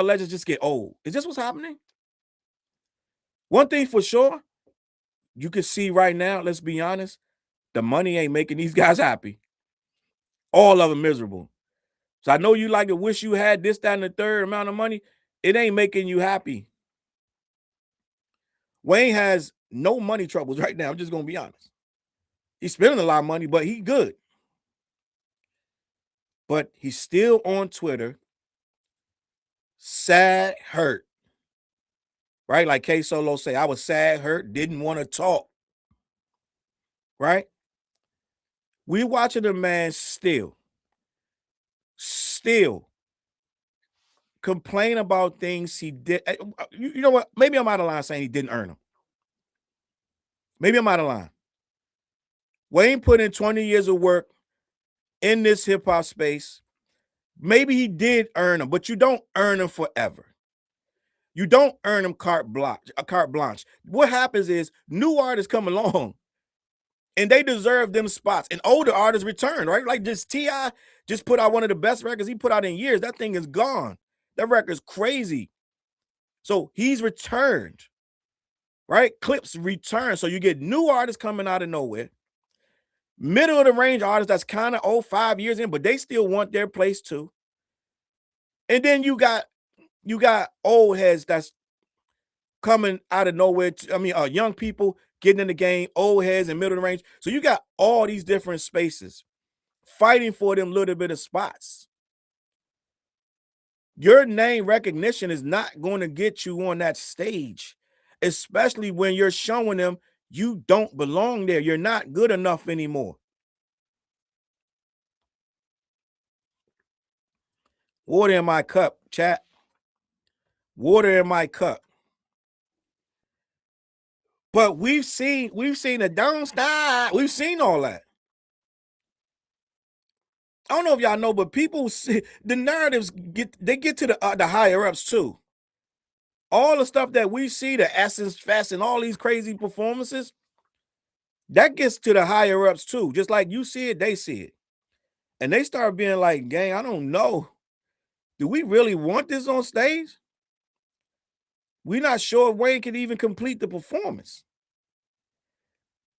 legends just get old. Is this what's happening? One thing for sure, you can see right now, let's be honest, the money ain't making these guys happy. All of them miserable. So I know you like to wish you had this, that, and the third amount of money. It ain't making you happy. Wayne has no money troubles right now. I'm just gonna be honest. He's spending a lot of money, but he good. But he's still on Twitter, sad, hurt. Right? Like K Solo say, I was sad, hurt, didn't want to talk. Right? We watching the man still complain about things he did. You know what? Maybe I'm out of line saying he didn't earn them. Maybe I'm out of line. Wayne put in 20 years of work in this hip hop space. maybe he did earn them, but you don't earn them forever. You don't earn them carte blanche. What happens is new artists come along and they deserve them spots, and older artists return, right? Like just T.I. just put out one of the best records he put out in years. That thing is gone. That record's crazy. So he's returned, right? Clipse returned. So you get new artists coming out of nowhere, middle of the range artists that's kind of old 5 years in, but they still want their place too. And then you got old heads that's coming out of nowhere. Young people getting in the game, old heads in middle of the range. So you got all these different spaces fighting for them little bit of spots. Your name recognition is not going to get you on that stage, especially when you're showing them you don't belong there. You're not good enough anymore. Water in my cup, chat. Water in my cup. But we've seen a downside. We've seen all that. I don't know if y'all know, but people see, the narratives get to the higher ups too. All the stuff that we see, the Essence Fest and all these crazy performances, that gets to the higher ups too. Just like you see it, they see it. And they start being like, gang, I don't know. Do we really want this on stage? We're not sure if Wayne can even complete the performance.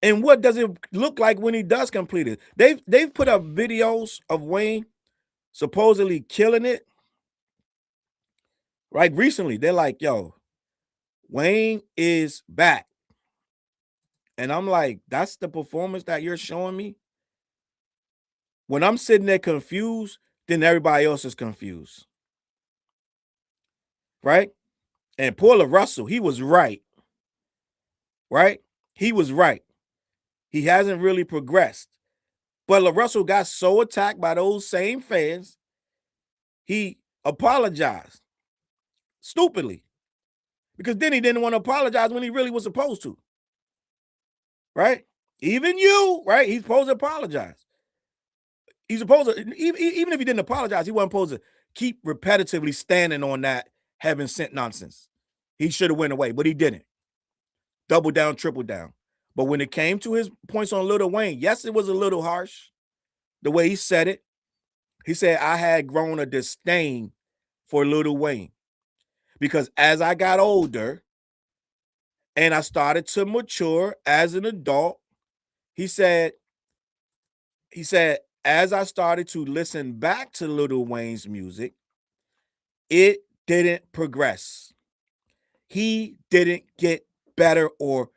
And what does it look like when he does complete it? They've put up videos of Wayne supposedly killing it. Like recently, they're like, yo, Wayne is back. And I'm like, that's the performance that you're showing me? When I'm sitting there confused, then everybody else is confused. Right? And Paula Russell, he was right. Right? He was right. He hasn't really progressed. But LaRussell got so attacked by those same fans, he apologized stupidly. Because then he didn't want to apologize when he really was supposed to. Right? Even you, right? He's supposed to apologize. He's supposed to, even if he didn't apologize, he wasn't supposed to keep repetitively standing on that heaven sent nonsense. He should have went away, but he didn't. Double down, triple down. But when it came to his points on Lil Wayne, yes, it was a little harsh the way he said it. He said, I had grown a disdain for Lil Wayne because as I got older and I started to mature as an adult, he said, as I started to listen back to Lil Wayne's music, it didn't progress. He didn't get better or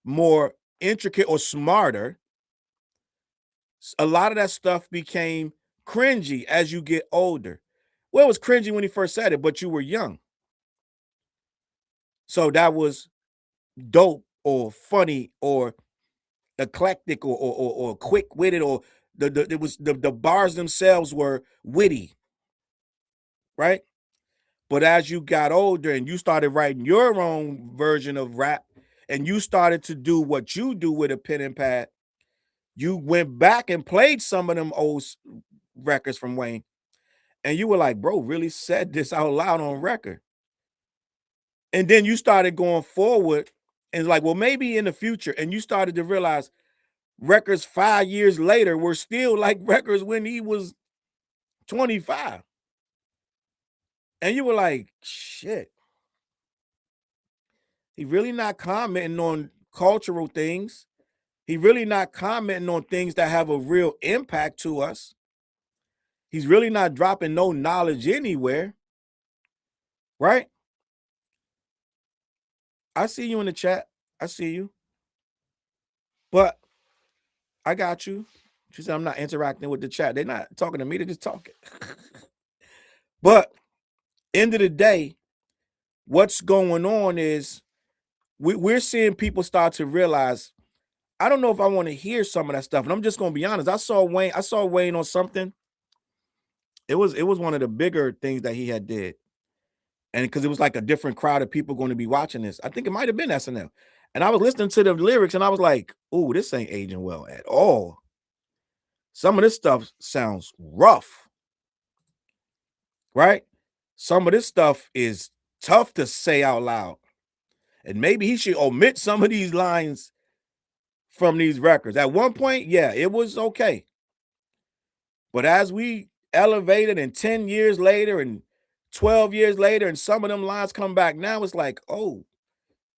more intricate or smarter. A lot of that stuff became cringy as you get older. Well, it was cringy when he first said it, but you were young. So that was dope or funny or eclectic or quick-witted, or the bars themselves were witty, right? But as you got older and you started writing your own version of rap and you started to do what you do with a pen and pad, you went back and played some of them old records from Wayne. And you were like, bro, really said this out loud on record. And then you started going forward and like, well, maybe in the future. And you started to realize records 5 years later were still like records when he was 25. And you were like, shit. He really not commenting on cultural things. He really not commenting on things that have a real impact to us. He's really not dropping no knowledge anywhere. Right? I see you in the chat. I see you. But I got you. She said, I'm not interacting with the chat. They're not talking to me. They're just talking. But end of the day, what's going on is we're seeing people start to realize, I don't know if I want to hear some of that stuff. And I'm just going to be honest. I saw Wayne on something. It was one of the bigger things that he had did. And because it was like a different crowd of people going to be watching this. I think it might have been SNL. And I was listening to the lyrics and I was like, oh, this ain't aging well at all. Some of this stuff sounds rough. right? Some of this stuff is tough to say out loud. And maybe he should omit some of these lines from these records. At one point, yeah, it was okay. But as we elevated and 10 years later and 12 years later, and some of them lines come back now, it's like, oh,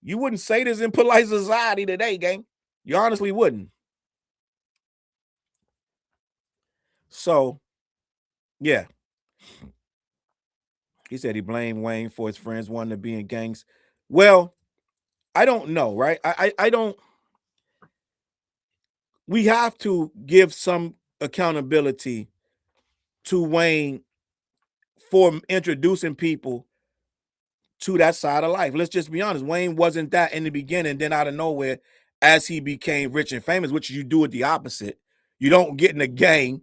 you wouldn't say this in polite society today, gang. You honestly wouldn't. So, yeah. He said he blamed Wayne for his friends wanting to be in gangs. Well, I don't know, right? I don't. We have to give some accountability to Wayne for introducing people to that side of life. Let's just be honest. Wayne wasn't that in the beginning. Then out of nowhere, as he became rich and famous, which you do it the opposite. You don't get in a gang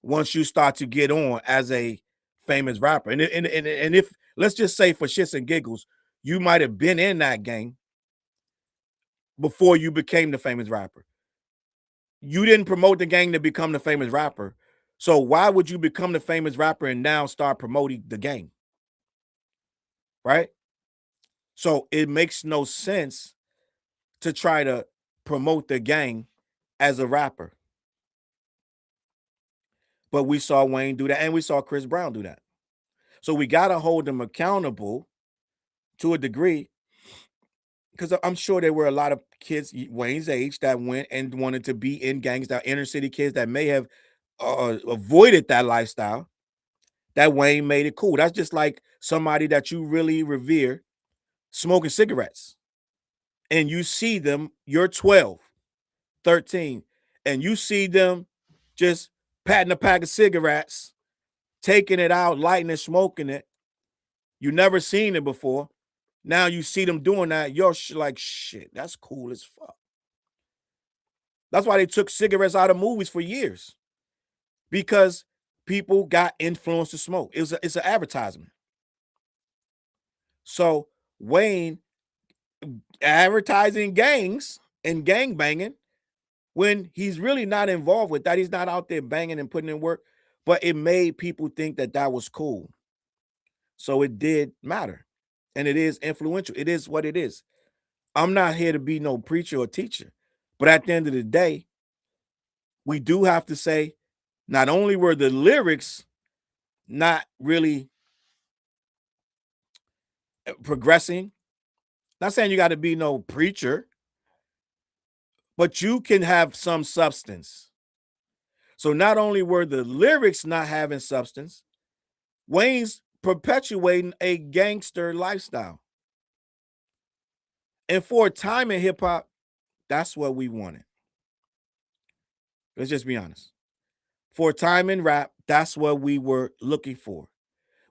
once you start to get on as a famous rapper. And if, let's just say for shits and giggles, you might have been in that gang before you became the famous rapper. You didn't promote the gang to become the famous rapper. So why would you become the famous rapper and now start promoting the gang? Right? So it makes no sense to try to promote the gang as a rapper. But we saw Wayne do that, and we saw Chris Brown do that. So we got to hold them accountable to a degree, because I'm sure there were a lot of kids Wayne's age that went and wanted to be in gangs, that inner city kids that may have avoided that lifestyle, that Wayne made it cool. That's just like somebody that you really revere smoking cigarettes, and you see them, you're 12, 13, and you see them just patting a pack of cigarettes, taking it out, lighting and smoking it. You never seen it before. Now you see them doing that. You're like, shit, that's cool as fuck. That's why they took cigarettes out of movies for years, because people got influenced to smoke. It's an advertisement. So Wayne advertising gangs and gang banging when he's really not involved with that. He's not out there banging and putting in work, but it made people think that that was cool. So it did matter, and it is influential. It is what it is. I'm not here to be no preacher or teacher, but at the end of the day, we do have to say, not only were the lyrics not really progressing, not saying you got to be no preacher, but you can have some substance. So not only were the lyrics not having substance, Wayne's perpetuating a gangster lifestyle. And for a time in hip hop, that's what we wanted. Let's just be honest. For a time in rap, that's what we were looking for.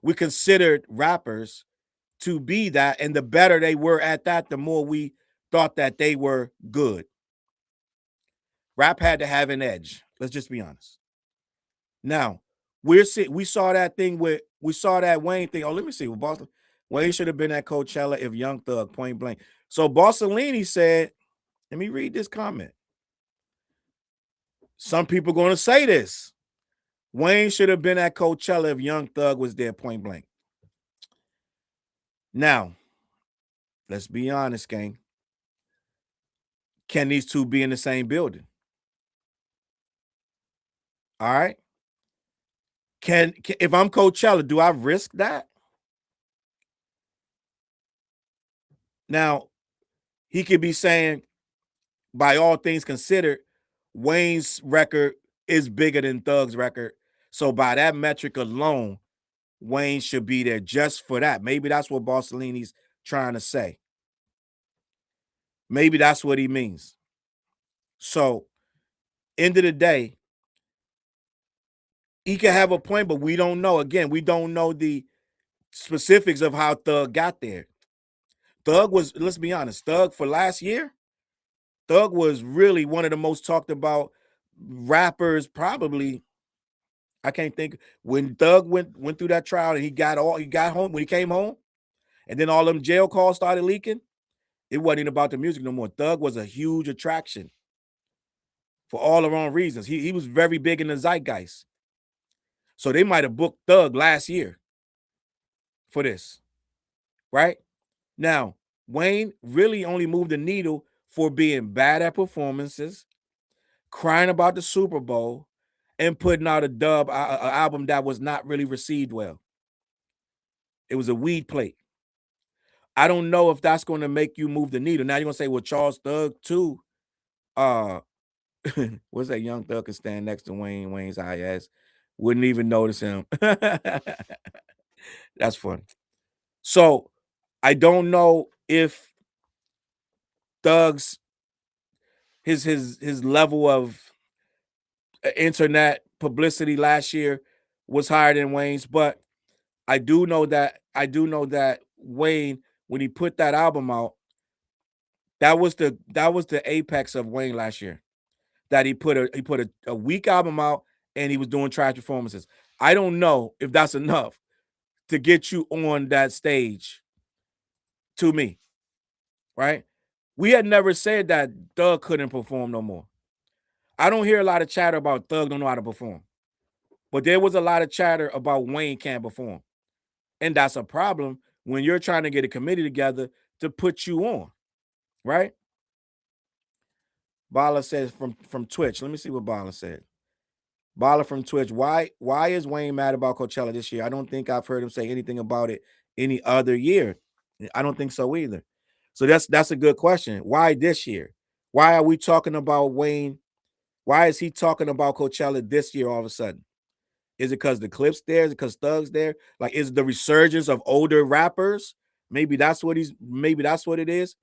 We considered rappers to be that, and the better they were at that, the more we thought that they were good. Rap had to have an edge. Let's just be honest. Now, we saw that thing we saw that Wayne thing. Oh, let me see. Well, Boston Wayne should have been at Coachella if Young Thug, point blank. So Bossellini said, let me read this comment. Some people going to say this. Wayne should have been at Coachella if Young Thug was there, point blank. Now, let's be honest, gang. Can these two be in the same building? All right. Can if I'm Coachella, do I risk that? Now, he could be saying, by all things considered, Wayne's record is bigger than Thug's record. So by that metric alone, Wayne should be there just for that. Maybe that's what Bossellini's trying to say. Maybe that's what he means. So, end of the day, he can have a point, but we don't know. Again, we don't know the specifics of how Thug got there. Thug was, let's be honest, Thug for last year, Thug was really one of the most talked about rappers, probably. I can't think when Thug went through that trial and he got home, when he came home, and then all them jail calls started leaking. It wasn't even about the music no more. Thug was a huge attraction for all the wrong reasons. He was very big in the zeitgeist. So they might have booked Thug last year. for this, right? Now, Wayne really only moved the needle for being bad at performances, crying about the Super Bowl, and putting out a album that was not really received well. It was a weed plate. I don't know if that's going to make you move the needle. Now you're going to say, well, Charles Thug too. What's that? Young Thug can stand next to Wayne. Wayne's high ass. Wouldn't even notice him. That's funny. So I don't know if Thug's his level of internet publicity last year was higher than Wayne's, but I do know that Wayne, when he put that album out, that was the apex of Wayne last year. That he put a weak album out and he was doing trash performances. I don't know if that's enough to get you on that stage to me, right? We had never said that Thug couldn't perform no more. I don't hear a lot of chatter about Thug don't know how to perform. But there was a lot of chatter about Wayne can't perform. And that's a problem when you're trying to get a committee together to put you on, right? Bala says from Twitch. Let me see what Bala said. Bala from Twitch. Why is Wayne mad about Coachella this year? I don't think I've heard him say anything about it any other year. I don't think so either. So that's a good question. Why this year? Why are we talking about Wayne? Why is he talking about Coachella this year all of a sudden? Is it because the Clipse there? Is it because Thug's there? Like, is it the resurgence of older rappers? Maybe that's what it is.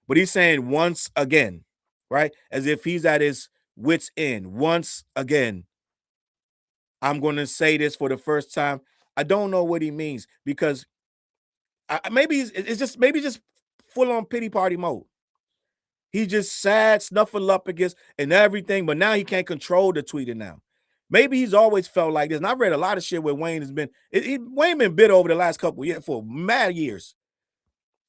But he's saying once again, right? As if he's at his wits' end. Once again, I'm going to say this for the first time. I don't know what he means because maybe it's just full on pity party mode. He's just sad, snuffleupagus, and everything, but now he can't control the tweeting now. Maybe he's always felt like this. And I've read a lot of shit where Wayne has been, Wayne been bit over the last couple of years, for mad years.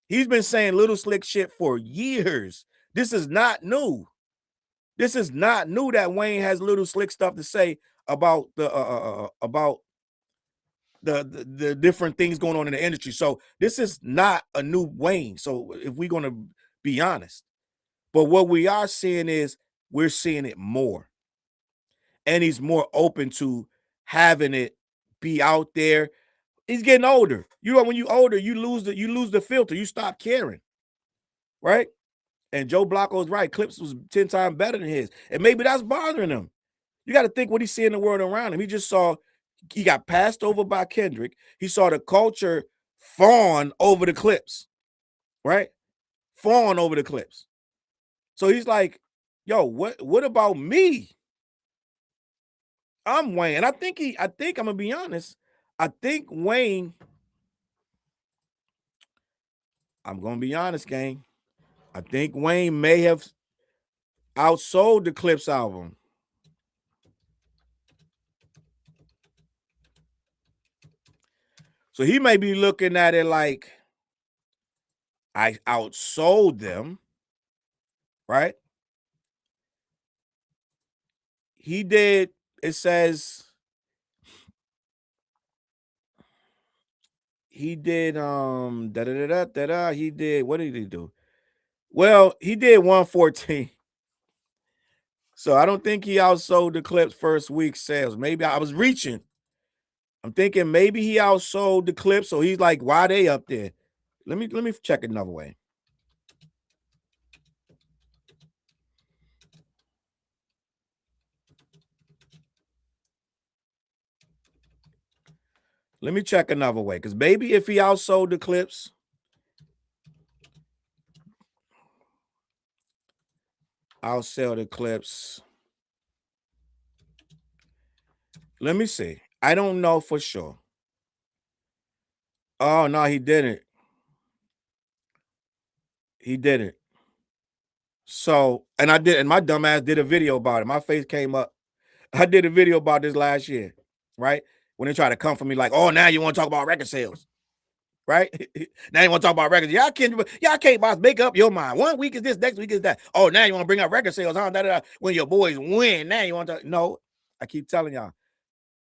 He's been saying little slick shit for years. This is not new. This is not new that Wayne has little slick stuff to say about the different things going on in the industry. So this is not a new Wayne. So if we're going to be honest, but what we are seeing is we're seeing it more. And he's more open to having it be out there. He's getting older. You know, when you older, you lose the filter. You stop caring. Right? And Joe Blocko's right. Clipse was 10 times better than his. And maybe that's bothering him. You got to think what he's seeing in the world around him. He got passed over by Kendrick. He saw the culture fawn over the Clipse. Right? Fawn over the Clipse. So he's like, yo, what about me? I'm Wayne. And I think I'm gonna be honest. I think Wayne, I'm gonna be honest, gang. I think Wayne may have outsold the Clipse album. So he may be looking at it like I outsold them, right? He did, it says he did he did, what did he do? Well, he did 114. So I don't think he outsold the Clipse first week sales. Maybe I was reaching. I'm thinking maybe he outsold the Clipse, so he's like, why they up there? Let me check another way. Let me check another way, because maybe if he outsold the Clipse, I'll sell the Clipse. Let me see. I don't know for sure. Oh no, he didn't. He didn't. So, and my dumb ass did a video about it. My face came up. I did a video about this last year, right? When they try to come for me, like, oh, now you want to talk about record sales, right? Now you want to talk about records. Y'all can't boss, make up your mind. 1 week is this, next week is that. Oh, now you want to bring up record sales, huh? When your boys win, now you want to. No, I keep telling y'all,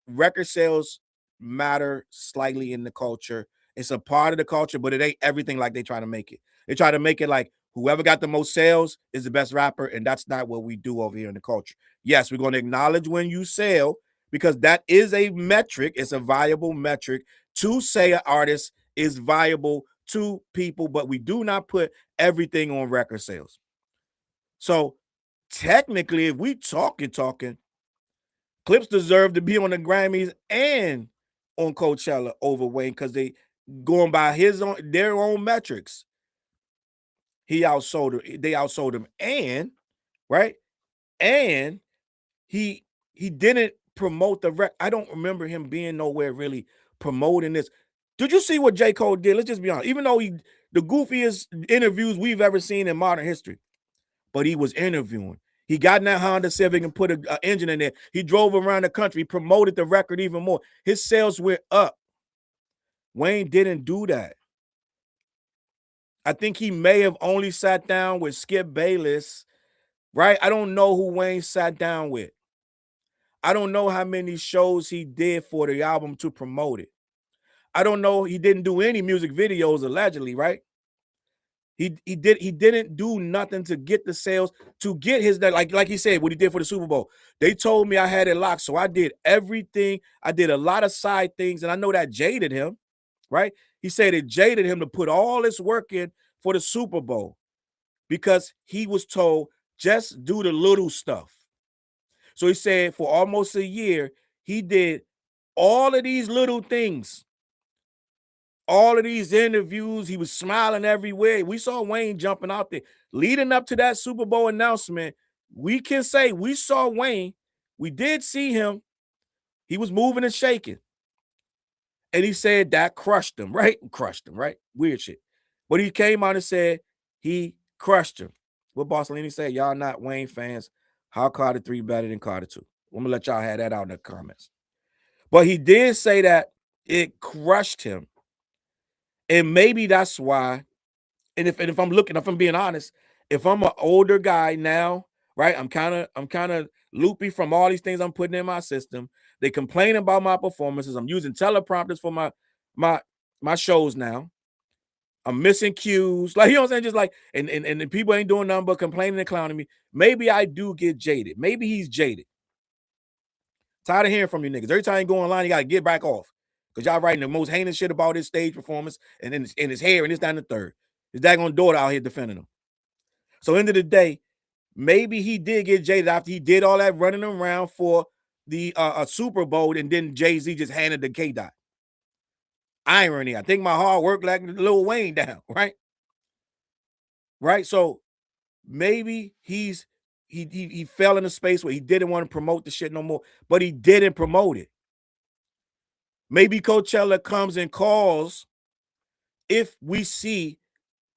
record sales matter slightly in the culture, It's a part of the culture, but it ain't everything like they try to make it. They try to make it like whoever got the most sales is the best rapper, and that's not what we do over here in the culture. Yes, we're going to acknowledge when you sell because that is a metric. It's a viable metric to say an artist is viable to people, but we do not put everything on record sales. So technically, if we talking, Clipse deserve to be on the Grammys and on Coachella over Wayne because they going by their own metrics. They outsold him, and right, and he didn't promote the record. I don't remember him being nowhere really promoting this. Did you see what J. Cole did? Let's just be honest. Even though the goofiest interviews we've ever seen in modern history, but he was interviewing. He got in that Honda Civic and put an engine in there. He drove around the country, promoted the record even more. His sales went up. Wayne didn't do that. I think he may have only sat down with Skip Bayless, right? I don't know who Wayne sat down with. I don't know how many shows he did for the album to promote it. I don't know. He didn't do any music videos, allegedly, right? He didn't do nothing to get the sales, to get his, like he said, what he did for the Super Bowl. They told me I had it locked, so I did everything. I did a lot of side things, and I know that jaded him, right? He said it jaded him to put all this work in for the Super Bowl because he was told, just do the little stuff. So he said for almost a year, he did all of these little things. All of these interviews, he was smiling everywhere. We saw Wayne jumping out there. Leading up to that Super Bowl announcement, we can say we saw Wayne. We did see him. He was moving and shaking. And he said that crushed him, right? Crushed him, right? Weird shit. But he came out and said he crushed him. What Barcelona said, y'all not Wayne fans. How Carter 3 better than Carter 2? I'm going to let y'all have that out in the comments. But he did say that it crushed him. And maybe that's why, and if I'm being honest, if I'm an older guy now, right? I'm kind of loopy from all these things I'm putting in my system. They complain about my performances. I'm using teleprompters for my shows now. I'm missing cues. Like, you know what I'm saying? Just like, and the people ain't doing nothing but complaining and clowning me. Maybe I do get jaded. Maybe he's jaded. Tired of hearing from you niggas. Every time you go online, you got to get back off. Because y'all writing the most heinous shit about his stage performance and in his hair and this, that, and the third. His daggone daughter out here defending him. So end of the day, maybe he did get jaded after he did all that running around for the Super Bowl, and then Jay-Z just handed the K-Dot. Irony. I think my hard work like Lil Wayne down, right? Right? So maybe he fell in a space where he didn't want to promote the shit no more, but he didn't promote it. Maybe Coachella comes and calls if we see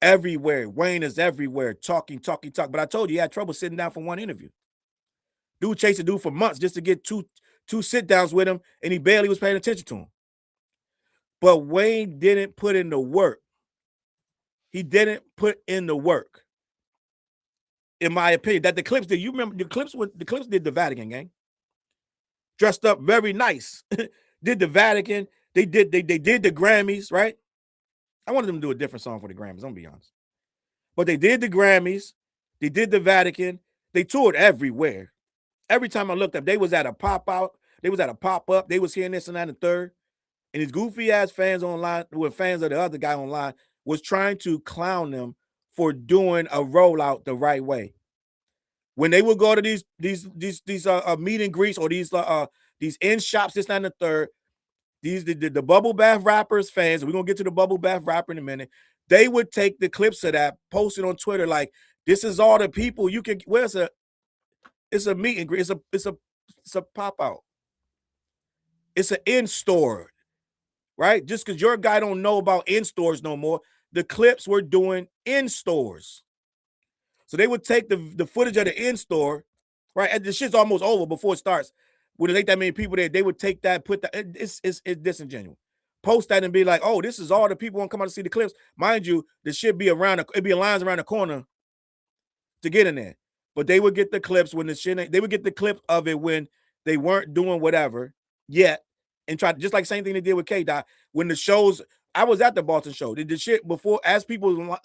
everywhere. Wayne is everywhere, talking. But I told you, he had trouble sitting down for one interview. Dude chased a dude for months just to get two sit downs with him, and he barely was paying attention to him. But Wayne didn't put in the work. He didn't put in the work, in my opinion. That the Clipse did. You remember the Clipse did the Vatican, gang. Dressed up very nice. Did the Vatican. They did the Grammys, right? I wanted them to do a different song for the Grammys, I'm gonna be honest. But they did the Grammys, they did the Vatican, they toured everywhere. Every time I looked up, they was at a pop-out, they was at a pop-up, they was hearing this and that and the third. And these goofy-ass fans online, who were fans of the other guy online, was trying to clown them for doing a rollout the right way. When they would go to these meet and greets or these in shops, this, that, and the third, the bubble bath rappers fans, we're gonna get to the bubble bath rapper in a minute. They would take the clips of that, post it on Twitter, like, this is all the people you can. It's a meet and greet, it's a pop out, it's an in store, right? Just because your guy don't know about in stores no more, the Clipse were doing in stores. So they would take the footage of the in store, right? And the shit's almost over before it starts. When there ain't that many people there, they would take that, put that. It's disingenuous. Post that and be like, oh, this is all the people want to come out to see the Clipse. Mind you, there should be it'd be lines around the corner to get in there. But they would get the clips when the shit, they would get the clip of it when they weren't doing whatever yet, and try, just like same thing they did with K-Dot. When the shows I was at the Boston show. They did shit before, as people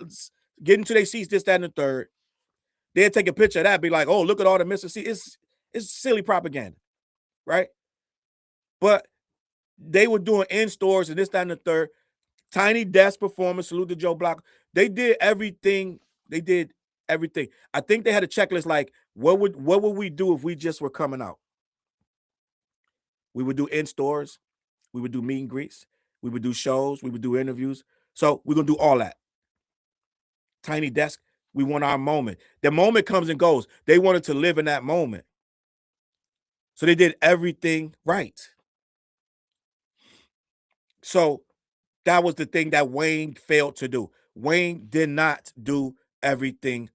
getting to their seats, this, that, and the third. They'd take a picture of that, be like, oh, look at all the missing seats. It's silly propaganda, right? But they were doing in stores and this, that, and the third. Tiny desk performance, salute to Joe Block. They did everything. They did everything. I think they had a checklist like, what would we do if we just were coming out? We would do in stores. We would do meet and greets. We would do shows. We would do interviews. So we're going to do all that. Tiny desk. We want our moment. The moment comes and goes. They wanted to live in that moment. So they did everything right. So that was the thing that Wayne failed to do. Wayne did not do everything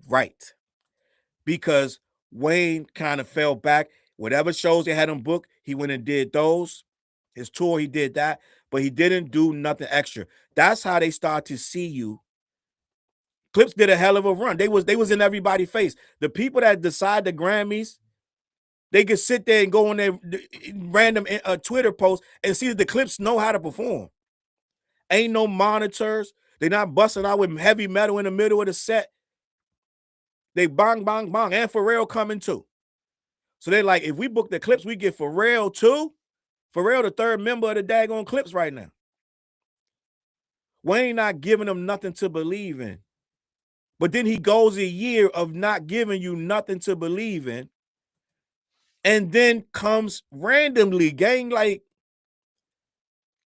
right because Wayne kind of fell back. Whatever shows they had him booked, he went and did those. His tour, he did that, but he didn't do nothing extra. That's how they start to see you. Clipse did a hell of a run. They was in everybody's face. The people that decide the Grammys, they could sit there and go on their random Twitter posts and see that the Clipse know how to perform. Ain't no monitors. They're not busting out with heavy metal in the middle of the set. They bang, bang, bang. And Pharrell coming too. So they're like, if we book the Clipse, we get Pharrell too. Pharrell, the third member of the daggone Clipse right now. Wayne not giving them nothing to believe in. But then he goes a year of not giving you nothing to believe in. And then comes randomly, gang, like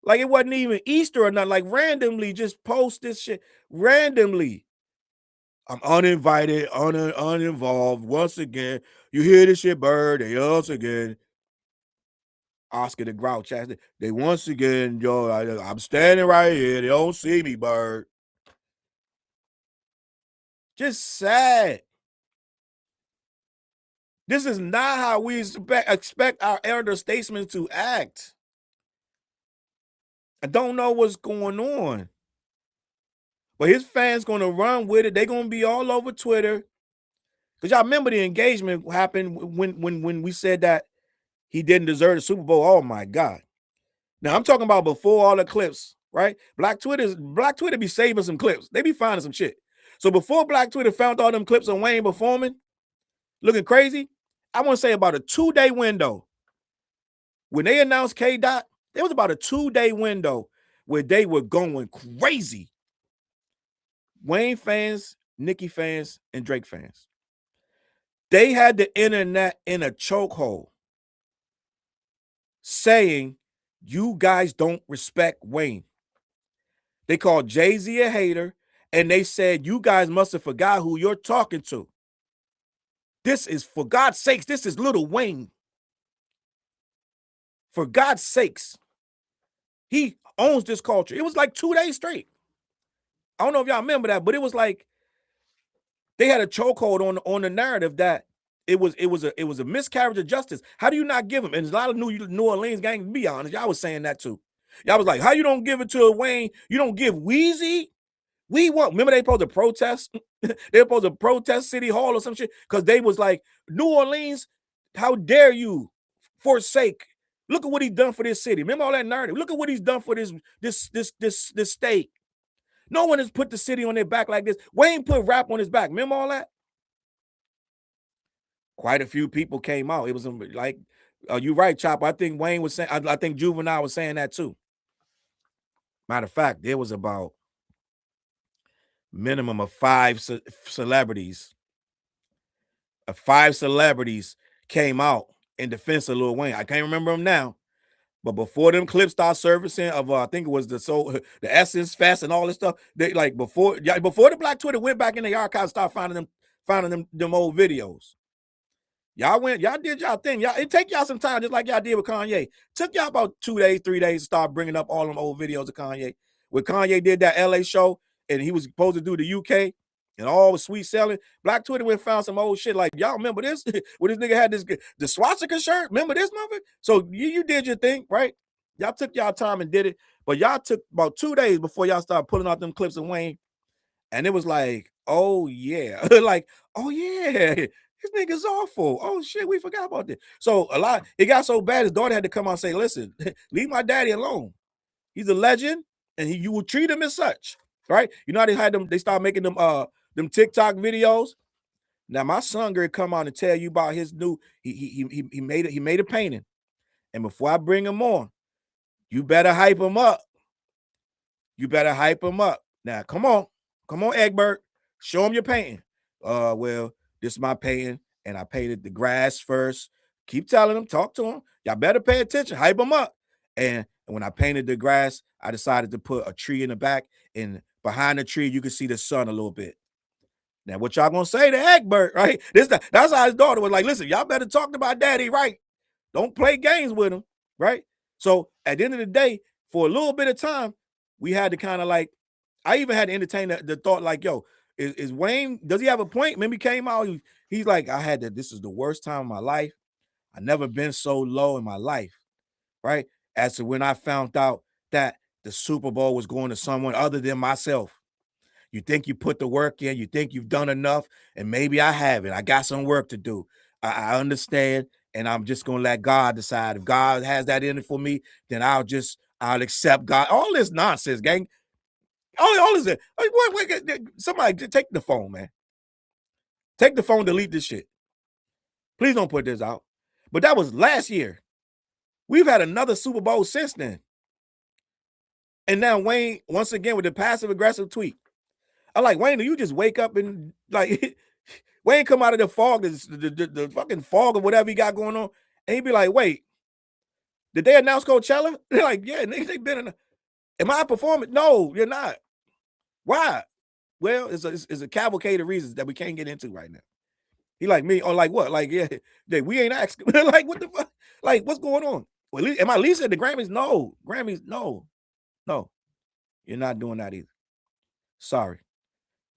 it wasn't even Easter or nothing. Like randomly just post this shit. Randomly. I'm uninvited, uninvolved. Once again, you hear this shit, Bird. They once again, Oscar the Grouch. They once again, yo, I'm standing right here. They don't see me, Bird. Just sad. This is not how we expect our elder statesmen to act. I don't know what's going on. But his fans going to run with it. They're going to be all over Twitter. Because y'all remember the engagement happened when we said that he didn't deserve the Super Bowl. Oh, my God. Now, I'm talking about before all the clips, right? Black Twitter be saving some clips. They be finding some shit. So before Black Twitter found all them clips of Wayne performing, looking crazy, I want to say about a 2-day window. When they announced K-Dot, there was about a 2-day window where they were going crazy. Wayne fans, Nicki fans, and Drake fans. They had the internet in a chokehold saying, you guys don't respect Wayne. They called Jay-Z a hater, and they said, you guys must have forgot who you're talking to. This is, for God's sakes, this is Lil Wayne. For God's sakes. He owns this culture. It was like 2 days straight. I don't know if y'all remember that, but it was like they had a chokehold on the narrative that it was a miscarriage of justice. How do you not give him? And a lot of New Orleans gangs, to be honest, y'all was saying that too. Y'all was like, how you don't give it to Wayne? You don't give Weezy? Remember they supposed to protest? They were supposed to protest City Hall or some shit because they was like, New Orleans, how dare you forsake? Look at what he's done for this city. Remember all that narrative? Look at what he's done for this state. No one has put the city on their back like this. Wayne put rap on his back. Remember all that? Quite a few people came out. It was like, you're right, Chop. I think Wayne was saying, I think Juvenile was saying that too. Matter of fact, there was about minimum of 5 celebrities. 5 celebrities came out in defense of Lil Wayne. I can't remember them now. But before them clips start surfacing of I think it was the Essence Fest and all this stuff, they like before the Black Twitter went back in the archives, start finding them old videos. Y'all did y'all thing. It take y'all some time, just like y'all did with Kanye. Took y'all about 2 days, 3 days to start bringing up all them old videos of Kanye. When Kanye did that LA show and he was supposed to do the UK and all the sweet selling, Black Twitter went and found some old shit like, y'all remember this? When this nigga had the swastika shirt? Remember this motherfucker? So you did your thing, right? Y'all took y'all time and did it, but y'all took about 2 days before y'all started pulling out them clips of Wayne. And it was like, oh yeah. Like, oh yeah, this nigga's awful. Oh shit, we forgot about this. So it got so bad, his daughter had to come out and say, listen, leave my daddy alone. He's a legend. and you will treat him as such, right? You know how they had them, they start making them TikTok videos. Now my son gonna come out and tell you about his new, he made a painting. And before I bring him on, you better hype him up. You better hype him up. Now, come on, Egbert, show him your painting. Well, this is my painting, and I painted the grass first. Keep telling him, talk to him. Y'all better pay attention, hype him up. And when I painted the grass, I decided to put a tree in the back, and behind the tree, you can see the sun a little bit. Now, what y'all gonna say to Egbert, right? That's how his daughter was like, listen, y'all better talk to my daddy, right? Don't play games with him, right? So at the end of the day, for a little bit of time, we had to kind of like, I even had to entertain the thought like, yo, is Wayne, does he have a point? Maybe he came out, he's like, this is the worst time of my life. I never been so low in my life, right? As to when I found out that the Super Bowl was going to someone other than myself. You think you put the work in, you think you've done enough, and maybe I haven't. I got some work to do. I understand, and I'm just gonna let God decide. If God has that in it for me, then I'll accept God. All this nonsense, gang. All this. Wait, somebody take the phone, man. Take the phone, delete this shit. Please don't put this out. But that was last year. We've had another Super Bowl since then. And now Wayne, once again, with the passive-aggressive tweet. I'm like, Wayne, do you just wake up and like Wayne come out of the fog, the fucking fog of whatever he got going on, and he'd be like, wait, did they announce Coachella? They're like, yeah, niggas, they been in. Am I performing? No, you're not. Why? Well, it's a cavalcade of reasons that we can't get into right now. He like me, or like what? Like, yeah, we ain't asking. Like, what the fuck? Like, what's going on? Well, am I least at the Grammys? No. Grammys, no. You're not doing that either. Sorry.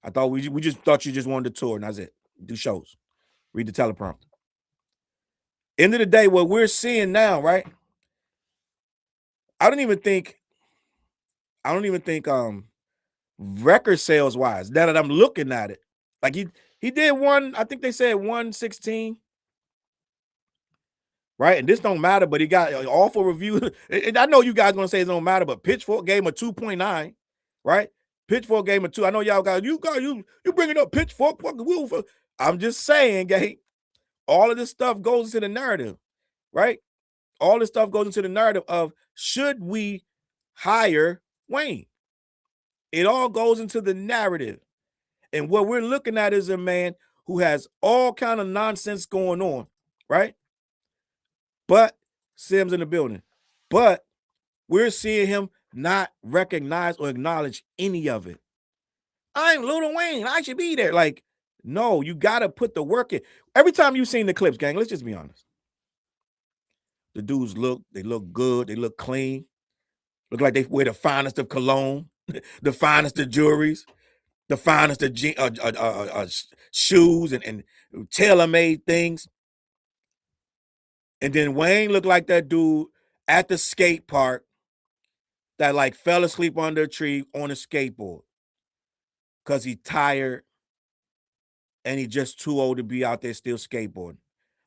I thought we just thought you just wanted to tour, and that's it. Do shows. Read the teleprompter. End of the day, what we're seeing now, right? I don't even think record sales wise, now that I'm looking at it, like he did one, I think they said 116, right? And this don't matter, but he got an awful review. And I know you guys gonna say it don't matter, but Pitchfork gave him a 2.9, right? Pitchfork gave him a 2. I know y'all guys, you bringing up Pitchfork, fucking wheel. I'm just saying, gang, all of this stuff goes into the narrative, right? All this stuff goes into the narrative of, should we hire Wayne? It all goes into the narrative. And what we're looking at is a man who has all kind of nonsense going on, right? But Sim's in the building. But we're seeing him not recognize or acknowledge any of it. I'm Lil Wayne. I should be there. Like, no, you got to put the work in. Every time you've seen the clips, gang, let's just be honest. The dudes look good. They look clean. Look like they wear the finest of cologne, the finest of jewelries, the finest of shoes and tailor-made things. And then Wayne looked like that dude at the skate park that like fell asleep under a tree on a skateboard because he's tired and he's just too old to be out there still skateboarding.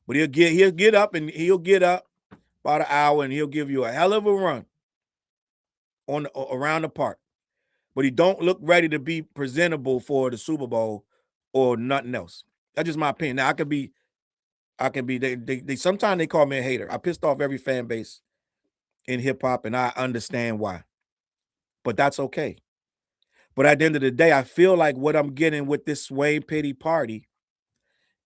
But he'll get up about an hour and he'll give you a hell of a run around the park. But he don't look ready to be presentable for the Super Bowl or nothing else. That's just my opinion. Now I could be they sometimes they call me a hater. I pissed off every fan base in hip hop, and I understand why. But that's okay. But at the end of the day, I feel like what I'm getting with this Wayne Pity party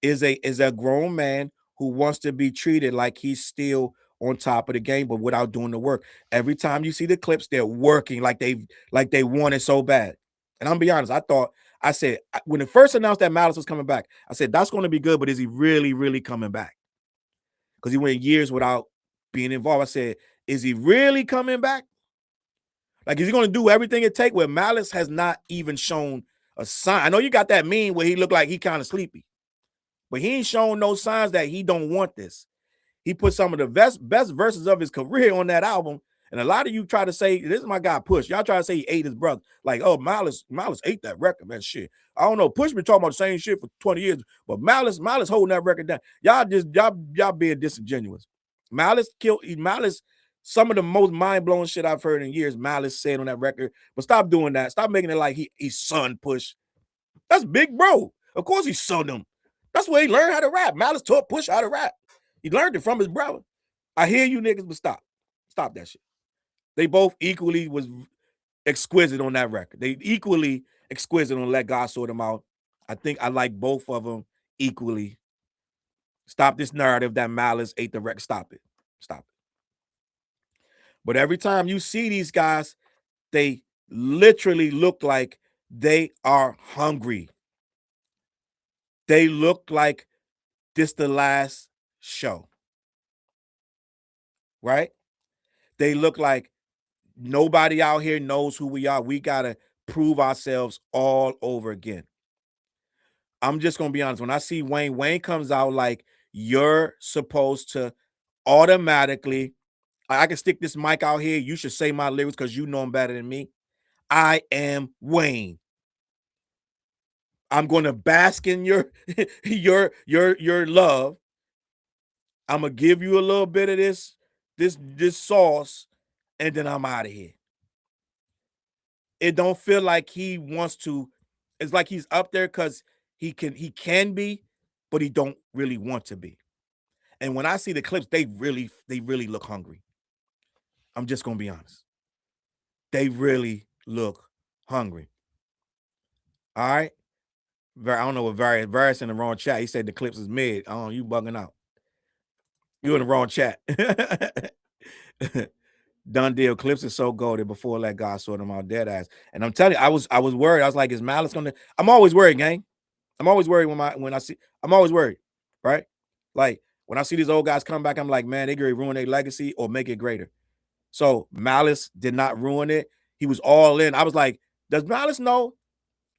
is a grown man who wants to be treated like he's still on top of the game, but without doing the work. Every time you see the clips, they're working like they want it so bad. And I'm gonna be honest, I said when it first announced that Malice was coming back, I said that's going to be good, but is he really, really coming back? Because he went years without being involved. I said, is he really coming back? Like, is he going to do everything it takes? Where Malice has not even shown a sign. I know you got that meme where he looked like he kind of sleepy, but he ain't shown no signs that he don't want this. He put some of the best verses of his career on that album. And a lot of you try to say, this is my guy Push. Y'all try to say he ate his brother. Like, oh, Malice ate that record, man. Shit. I don't know. Push been talking about the same shit for 20 years, but Malice holding that record down. Y'all being disingenuous. Malice some of the most mind-blowing shit I've heard in years Malice said on that record. But stop doing that. Stop making it like he's son Push. That's Big Bro. Of course he son him. That's where he learned how to rap. Malice taught Push how to rap. He learned it from his brother. I hear you niggas, but stop. Stop that shit. They both equally was exquisite on that record. They equally exquisite on Let God Sort Them Out. I think I like both of them equally. Stop this narrative that Malice ate the record. Stop it. Stop it. But every time you see these guys, they literally look like they are hungry. They look like this the last show. Right? They look like nobody out here knows who we are. We got to prove ourselves all over again. I'm just going to be honest. When I see Wayne comes out like you're supposed to automatically, I can stick this mic out here. You should say my lyrics because you know them better than me. I am Wayne. I'm going to bask in your love. I'm going to give you a little bit of this sauce, and then I'm out of here. It don't feel like he wants to. It's like he's up there because he can be, but he don't really want to be. And when I see the clips, they really look hungry. I'm just gonna be honest. They really look hungry. All right. I don't know what Varys in the wrong chat. He said the clips is mid. Oh, you bugging out. You in the wrong chat. Done deal. Clipse is so golded before Let God Sort Them Out, dead ass. And I'm telling you, I was worried. I was like, is Malice gonna? I'm always worried, gang. I'm always worried when I see. I'm always worried, right? Like when I see these old guys come back, I'm like, man, they gonna ruin their legacy or make it greater. So Malice did not ruin it. He was all in. I was like, does Malice know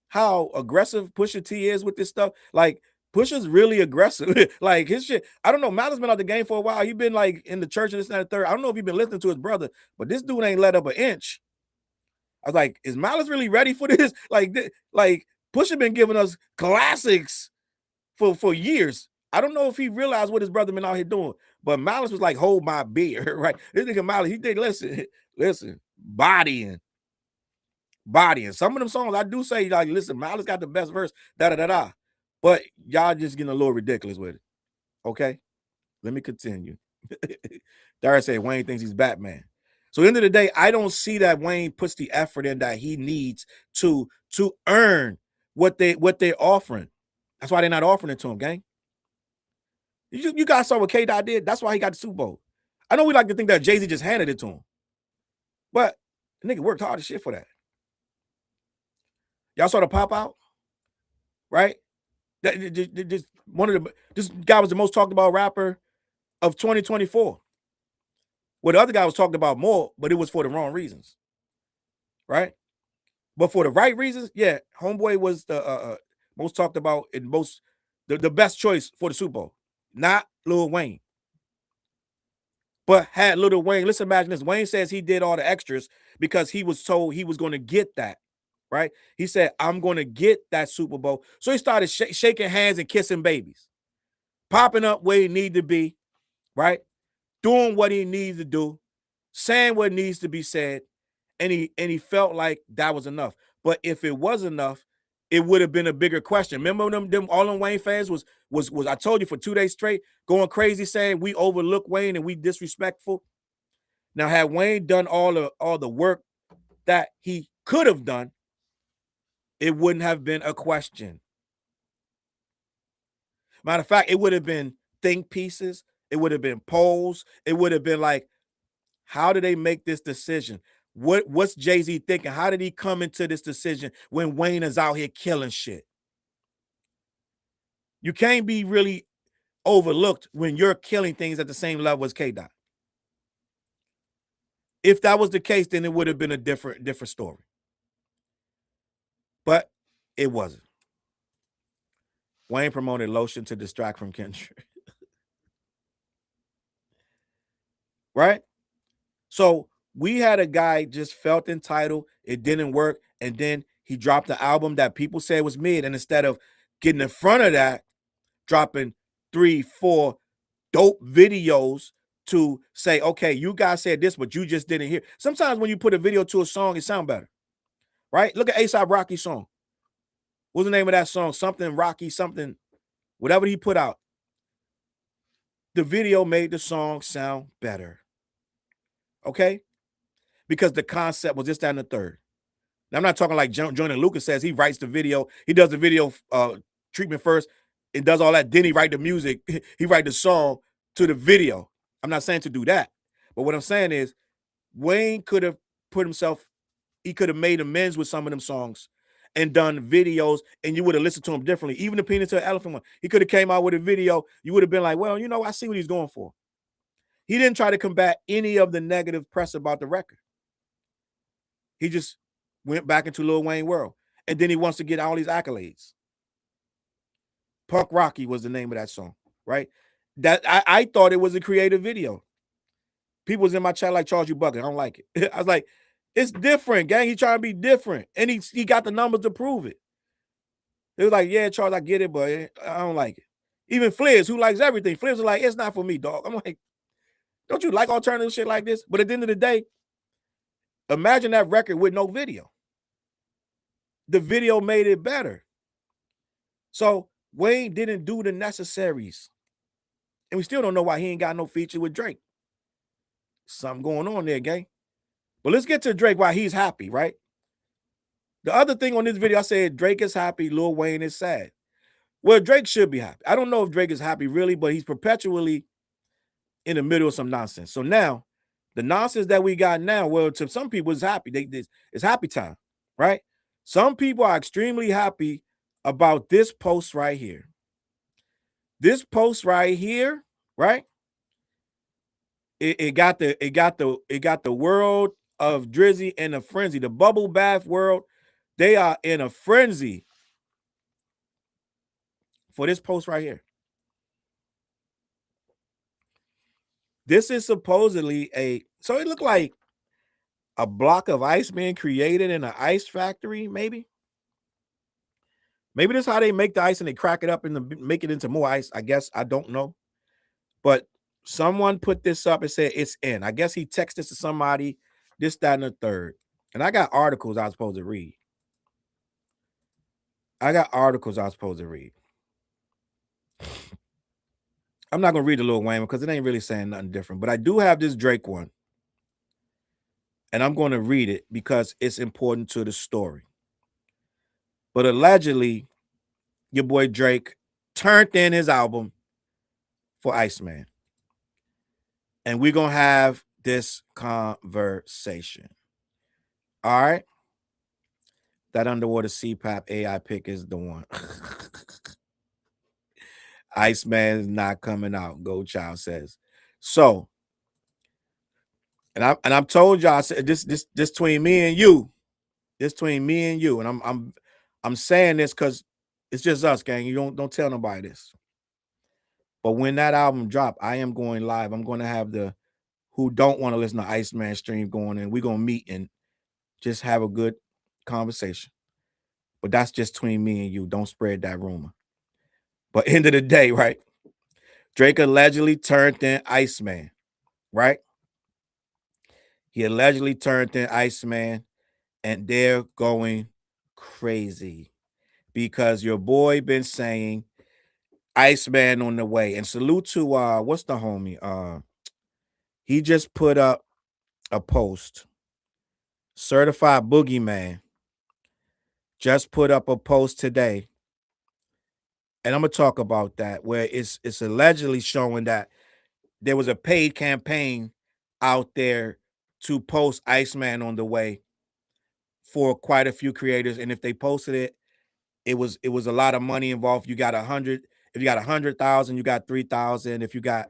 how aggressive Pusha T is with this stuff? Like, Pusha's really aggressive. Like his shit. I don't know. Malice been out the game for a while. He been like in the church and this and that third. I don't know if you've been listening to his brother, but this dude ain't let up an inch. I was like, is Malice really ready for this? Like Pusha been giving us classics for years. I don't know if he realized what his brother been out here doing, but Malice was like, hold my beer, right? This nigga Malice, he did listen, bodying. Some of them songs I do say, like, listen, Malice got the best verse, da-da-da-da. But y'all just getting a little ridiculous with it. Okay? Let me continue. Dara said Wayne thinks he's Batman. So at the end of the day, I don't see that Wayne puts the effort in that he needs to earn what they're offering. That's why they're not offering it to him, gang. You guys saw what K-Dot did. That's why he got the Super Bowl. I know we like to think that Jay-Z just handed it to him. But the nigga worked hard as shit for that. Y'all saw the pop out? Right? This guy was the most talked about rapper of 2024. Well, the other guy was talked about more, but it was for the wrong reasons. Right? But for the right reasons, yeah, Homeboy was the most talked about and the best choice for the Super Bowl. Not Lil Wayne. But had Lil Wayne, let's imagine this. Wayne says he did all the extras because he was told he was going to get that. Right? He said, I'm going to get that Super Bowl. So he started shaking hands and kissing babies, popping up where he needed to be, right? Doing what he needs to do, saying what needs to be said. And he felt like that was enough. But if it was enough, it would have been a bigger question. Remember them all them Wayne fans was I told you for 2 days straight going crazy saying we overlook Wayne and we disrespectful. Now, had Wayne done all the work that he could have done, it wouldn't have been a question. Matter of fact, it would have been think pieces. It would have been polls. It would have been like, how did they make this decision? What's Jay-Z thinking? How did he come into this decision when Wayne is out here killing shit? You can't be really overlooked when you're killing things at the same level as K-Dot. If that was the case, then it would have been a different story. But it wasn't. Wayne promoted lotion to distract from Kendrick. Right? So we had a guy just felt entitled. It didn't work. And then he dropped the album that people said was mid. And instead of getting in front of that, dropping 3-4 dope videos to say, okay, you guys said this, but you just didn't hear. Sometimes when you put a video to a song, it sounds better, right? Look at A$AP Rocky's song. What's the name of that song? Something Rocky, something, whatever he put out. The video made the song sound better, okay? Because the concept was this, that, and the third. Now, I'm not talking like Joyner Lucas says he writes the video. He does the video treatment first and does all that. Then he write the music. He write the song to the video. I'm not saying to do that. But what I'm saying is Wayne could have put himself, he could have made amends with some of them songs and done videos, and you would have listened to him differently. Even the Peanut to the Elephant one, he could have came out with a video. You would have been like, well, you know, I see what he's going for. He didn't try to combat any of the negative press about the record. He just went back into Lil Wayne world. And then he wants to get all these accolades. Punk Rocky was the name of that song, right? That I thought it was a creative video. People was in my chat like, Challz, you bugging. I don't like it. I was like, it's different, gang. He trying to be different. And he got the numbers to prove it. They was like, yeah, Challz, I get it, but I don't like it. Even Fliz, who likes everything, Fliz was like, it's not for me, dog. I'm like, don't you like alternative shit like this? But at the end of the day, imagine that record with no video. The video made it better. So Wayne didn't do the necessaries. And we still don't know why he ain't got no feature with Drake. Something going on there, gang. But let's get to Drake while he's happy, right? The other thing on this video, I said Drake is happy, Lil Wayne is sad. Well, Drake should be happy. I don't know if Drake is happy really, but he's perpetually in the middle of some nonsense. So now, the nonsense that we got now, well, to some people, it's happy. It's happy time, right? Some people are extremely happy about this post right here. This post right here, right? It got the world of Drizzy in a frenzy. The bubble bath world, they are in a frenzy for this post right here. This is supposedly so it looked like a block of ice being created in an ice factory, maybe. Maybe this is how they make the ice and they crack it up and make it into more ice. I guess, I don't know. But someone put this up and said it's in. I guess he texted this to somebody, this, that, and the third. And I got articles I was supposed to read. I'm not going to read the Lil Wayne because it ain't really saying nothing different. But I do have this Drake one. And I'm going to read it because it's important to the story. But allegedly, your boy Drake turned in his album for Iceman. And we're going to have this conversation. All right? That underwater CPAP AI pick is the one. Iceman is not coming out, Go Challz says. So, and I'm told y'all, I said this between me and you. This between me and you. And I'm saying this because it's just us, gang. You don't tell nobody this. But when that album drop, I am going live. I'm going to have the who don't want to listen to Iceman stream going, and we're going to meet and just have a good conversation. But that's just between me and you. Don't spread that rumor. But end of the day, right? Drake allegedly turned in Iceman, right? He allegedly turned in Iceman, and they're going crazy because your boy been saying Iceman on the way. And salute to what's the homie? He just put up a post. Certified Boogeyman just put up a post today. And I'm gonna talk about that, where it's allegedly showing that there was a paid campaign out there to post Iceman on the way for quite a few creators. And if they posted it, it was a lot of money involved. You got 100. If you got 100,000, you got 3,000. If you got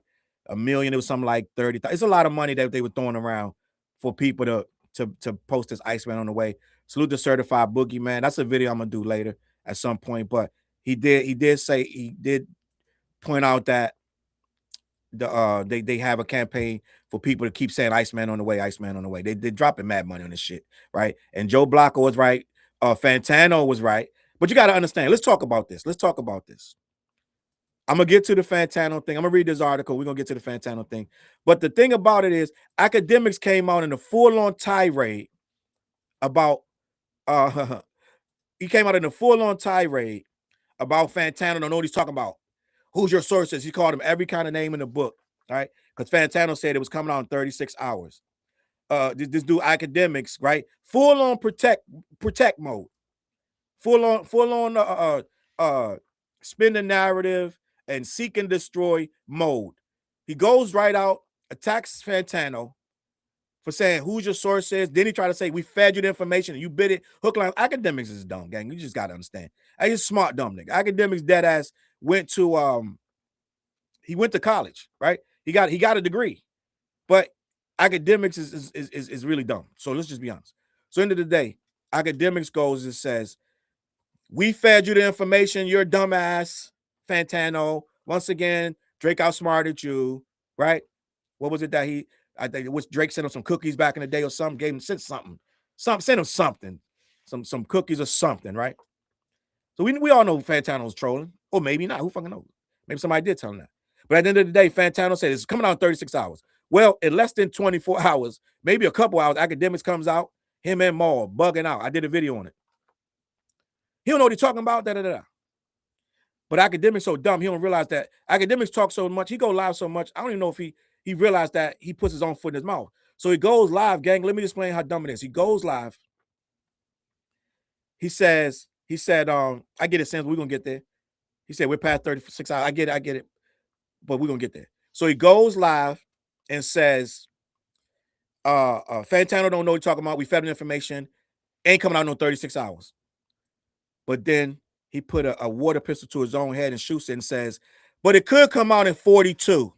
1,000,000, it was something like 30,000. It's a lot of money that they were throwing around for people to post this Iceman on the way. Salute the Certified Boogeyman. That's a video I'm gonna do later at some point. But he did point out that they have a campaign for people to keep saying Iceman on the way, Iceman on the way. They're dropping mad money on this shit, right? And Joe Blocko was right. Fantano was right. But you got to understand. Let's talk about this. I'm gonna get to the Fantano thing. I'm gonna read this article. We're gonna get to the Fantano thing. But the thing about it is, Akademiks came out in a full-on tirade about he came out in a full-on tirade about Fantano. Don't know what he's talking about. Who's your sources? He called him every kind of name in the book, right? Because Fantano said it was coming out in 36 hours. This dude Akademiks, right? Full-on protect mode. Full-on spin the narrative and seek and destroy mode. He goes right out, attacks Fantano for saying who's your source is. Then he tried to say we fed you the information and you bit it. Hook line. Akademiks is dumb, gang. You just gotta understand. He's a smart dumb nigga. Akademiks dead ass went to he went to college, right? He got a degree, but Akademiks is really dumb. So let's just be honest. So end of the day, Akademiks goes and says, we fed you the information, you're a dumbass, Fantano. Once again, Drake outsmarted you, right? What was it that I think it was Drake sent him some cookies back in the day or something, gave him sent him something, some cookies or something, right? So we all know Fantano's trolling, or maybe not. Who fucking knows? Maybe somebody did tell him that. But at the end of the day, Fantano said it's coming out in 36 hours. Well, in less than 24 hours, maybe a couple hours, Akademiks comes out, him and Maul bugging out. I did a video on it. He don't know what he's talking about, But Akademiks so dumb, he don't realize that Akademiks talk so much, he go live so much. I don't even know if he realized that he puts his own foot in his mouth. So he goes live, gang. Let me explain how dumb it is. He goes live. He said, I get it, Sam. We're gonna get there. He said, we're past 36 hours. I get it, but we're gonna get there. So he goes live and says, Fantano don't know what you're talking about. We fed him information, ain't coming out no 36 hours. But then he put a water pistol to his own head and shoots it and says, but it could come out in 42.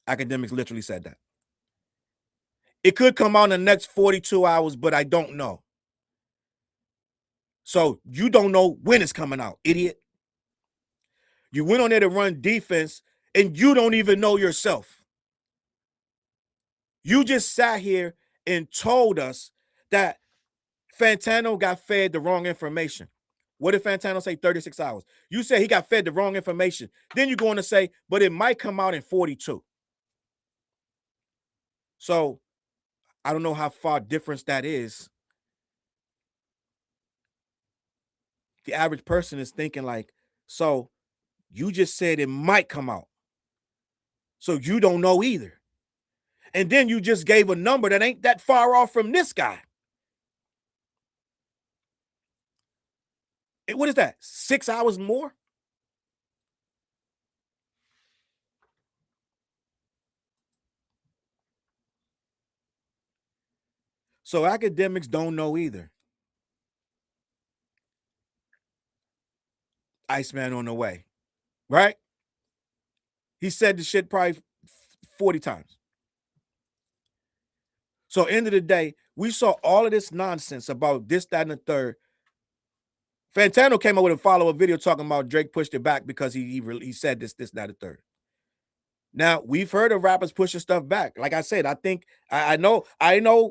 Akademiks literally said that. It could come out in the next 42 hours, but I don't know. So you don't know when it's coming out, idiot. You went on there to run defense and you don't even know yourself. You just sat here and told us that Fantano got fed the wrong information. What did Fantano say? 36 hours. You said he got fed the wrong information. Then you're going to say, but it might come out in 42. So I don't know how far difference that is. The average person is thinking like, so you just said it might come out. So you don't know either. And then you just gave a number that ain't that far off from this guy. What is that? 6 hours more? So Akademiks don't know either. Iceman on the way, right? He said the shit probably 40 times. So end of the day, we saw all of this nonsense about this, that, and the third. Fantano came up with a follow-up video talking about Drake pushed it back because he said this, that, and the third. Now, we've heard of rappers pushing stuff back. Like I said, I think I know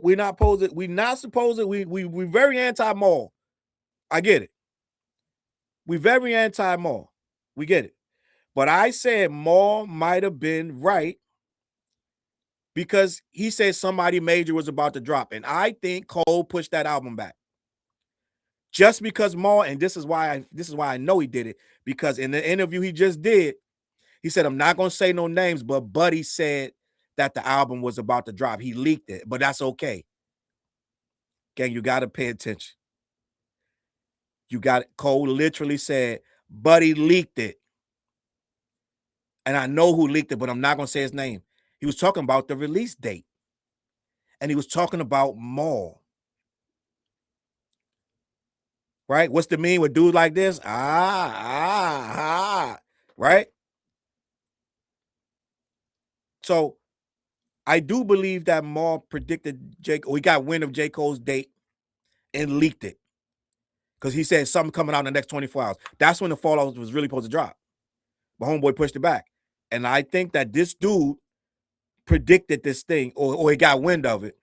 we're not supposed to, we very anti-mall. I get it. We very anti-mall. We get it. But I said Maul might have been right because he said somebody major was about to drop. And I think Cole pushed that album back. Just because Maul, and this is why I know he did it, because in the interview he just did, he said, I'm not going to say no names, but Buddy said that the album was about to drop. He leaked it, but that's okay. Gang, you got to pay attention. Cole literally said, Buddy leaked it. And I know who leaked it, but I'm not going to say his name. He was talking about the release date. And he was talking about Maul. Right? What's the mean with dudes like this? Right? So I do believe that Maul predicted he got wind of J. Cole's date and leaked it. Because he said something coming out in the next 24 hours. That's when the Fallout was really supposed to drop. But homeboy pushed it back. And I think that this dude predicted this thing, or he got wind of it.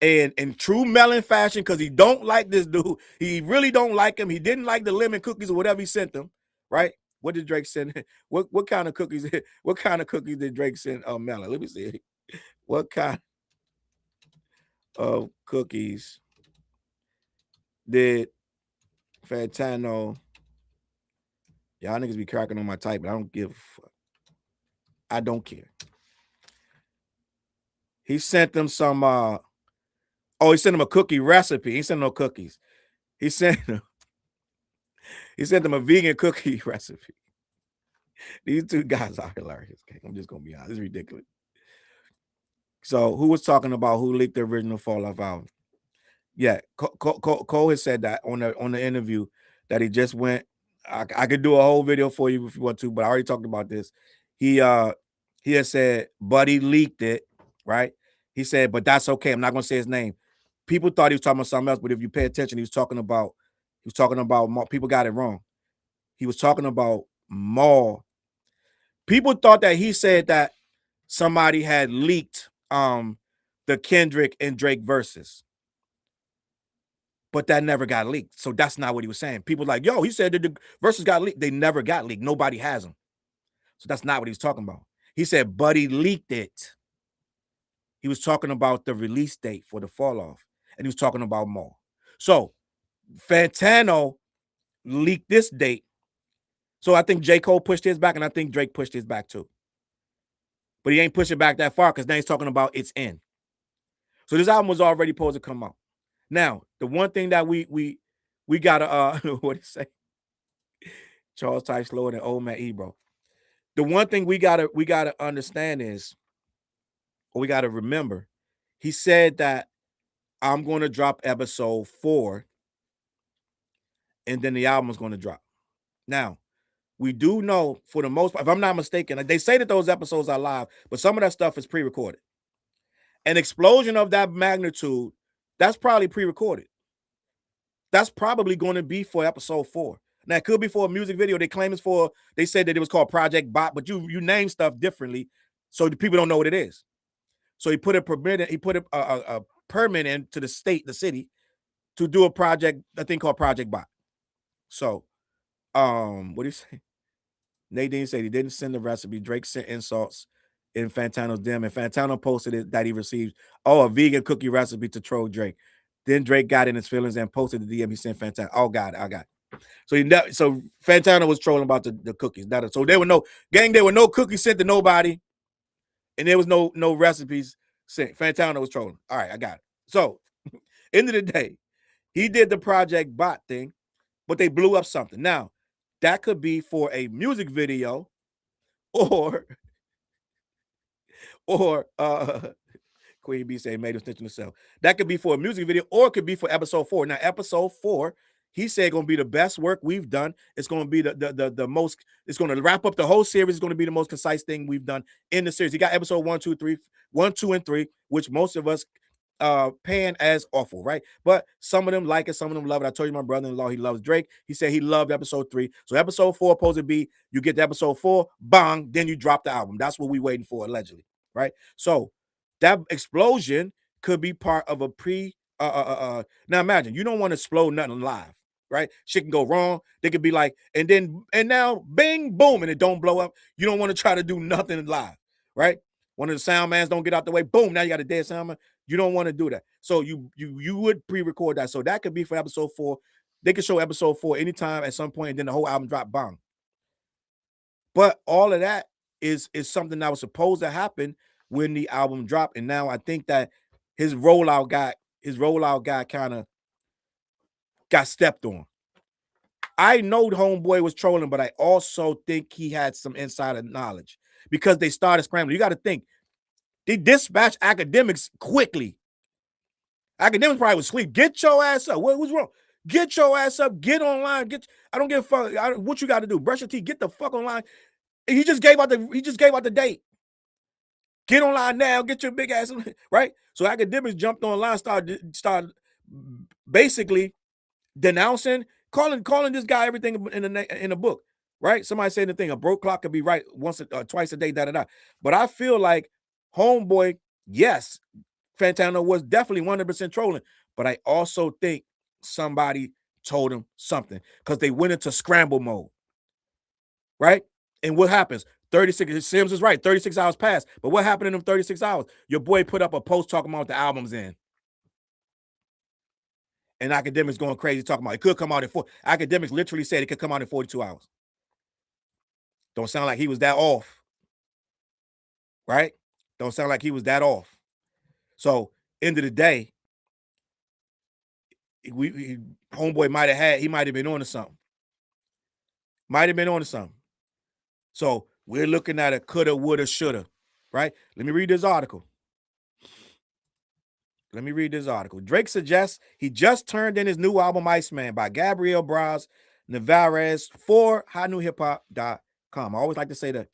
And in true melon fashion, because he don't like this dude. He really don't like him. He didn't like the lemon cookies or whatever he sent them, right? What did Drake send? What kind of cookies? What kind of cookies did Drake send Melon? Let me see. What kind of cookies did Fantano? Y'all niggas be cracking on my type, but I don't give a fuck. I don't care. He sent them some he sent them a cookie recipe. He sent no cookies. He sent them a vegan cookie recipe. These two guys are hilarious. Okay? I'm just gonna be honest. It's ridiculous. So who was talking about who leaked the original Fall Off album? Yeah, Cole has said that on the interview that he just went. I could do a whole video for you if you want to, but I already talked about this. He has said Buddy leaked it, right? He said, but that's okay. I'm not gonna say his name. People thought he was talking about something else, but if you pay attention, he was talking about people got it wrong. He was talking about Maul. People thought that he said that somebody had leaked the Kendrick and Drake verses. But that never got leaked. So that's not what he was saying. People like, yo, he said that the verses got leaked. They never got leaked. Nobody has them. So that's not what he was talking about. He said Buddy leaked it. He was talking about the release date for the Fall Off. And he was talking about Maul. So Fantano leaked this date. So I think J. Cole pushed his back, and I think Drake pushed his back too. But he ain't pushing back that far because now he's talking about it's in. So this album was already supposed to come out. Now, the one thing that we gotta what do you say? Challz type slower than old man Ebro. The one thing we gotta understand is, or we gotta remember, he said that I'm gonna drop episode 4, and then the album is gonna drop. Now, we do know for the most part, if I'm not mistaken, they say that those episodes are live, but some of that stuff is pre-recorded. An explosion of that magnitude, that's probably pre-recorded. That's probably going to be for episode 4. Now, it could be for a music video. They claim it's for, they said that it was called Project Bot, but you name stuff differently, so the people don't know what it is. So he put a permit into the state, the city, to do a project, a thing called Project Bot. So, what do you say? Nadine said he didn't send the recipe. Drake sent insults in Fantano's DM, and Fantano posted it that he received, a vegan cookie recipe to troll Drake. Then Drake got in his feelings and posted the DM he sent Fantano. Oh, God, I got it. So Fantano was trolling about the cookies. So there were no cookies sent to nobody, and there was no recipes sent. Fantano was trolling. All right, I got it. So, end of the day, he did the Project Bot thing, but they blew up something. Now, that could be for a music video, or Queen B say made him snitch on himself. That could be for a music video, or it could be for episode 4. Now, episode 4, he said going to be the best work we've done. It's going to be the most, it's going to wrap up the whole series. It's going to be the most concise thing we've done in the series. He got episode 1, 2, and 3, which most of us pan as awful, right? But some of them like it, some of them love it. I told you my brother-in-law, he loves Drake. He said he loved episode 3. So episode 4 supposed to be, you get to episode 4, bang, then you drop the album. That's what we waiting for, allegedly, right? So that explosion could be part of a now imagine, you don't want to explode nothing live, right? Shit can go wrong. They could be like, and now bing, boom, and it don't blow up. You don't want to try to do nothing live, right? One of the sound mans don't get out the way, boom, now you got a dead sound man. You don't want to do that. So you would pre-record that. So that could be for episode 4. They could show episode 4 anytime at some point, and then the whole album drop, bang. But all of that is something that was supposed to happen when the album dropped. And now I think that his rollout guy kind of got stepped on. I know homeboy was trolling, but I also think he had some insider knowledge because they started scrambling. You got to think, they dispatched Akademiks quickly. Akademiks probably was asleep. Get your ass up. What was wrong? Get your ass up. Get online. I don't give a fuck. What you got to do? Brush your teeth. Get the fuck online. He just gave out the date. Get online now. Get your big ass right. So Akademiks jumped online, started basically denouncing, calling this guy everything in the book. Right? Somebody saying the thing, a broke clock could be right once or twice a day. But I feel like homeboy, yes, Fantano was definitely 100% trolling, but I also think somebody told him something because they went into scramble mode, right? And what happens? 36, Sims is right, 36 hours passed. But what happened in them 36 hours? Your boy put up a post talking about the album's in. And Akademiks going crazy talking about it could come out in 4. Akademiks literally said it could come out in 42 hours. Don't sound like he was that off, right? Don't sound like he was that off. So, end of the day, homeboy might have been on to something. Might have been on to something. So, we're looking at a coulda, woulda, shoulda, right? Let me read this article. Drake suggests he just turned in his new album, Iceman, by Gabriel Braz Navarez for HotNewHipHop.com. I always like to say that.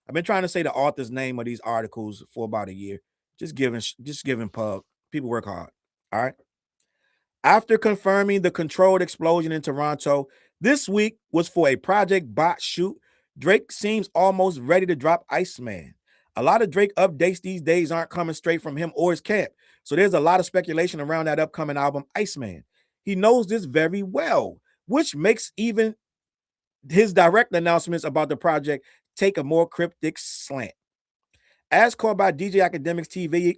I've been trying to say the author's name of these articles for about a year. Just giving pub. People work hard. All right. After confirming the controlled explosion in Toronto, this week was for a Project Bot shoot. Drake seems almost ready to drop Iceman. A lot of Drake updates these days aren't coming straight from him or his camp. So there's a lot of speculation around that upcoming album, Iceman. He knows this very well, which makes even his direct announcements about the project take a more cryptic slant. As called by DJ Akademiks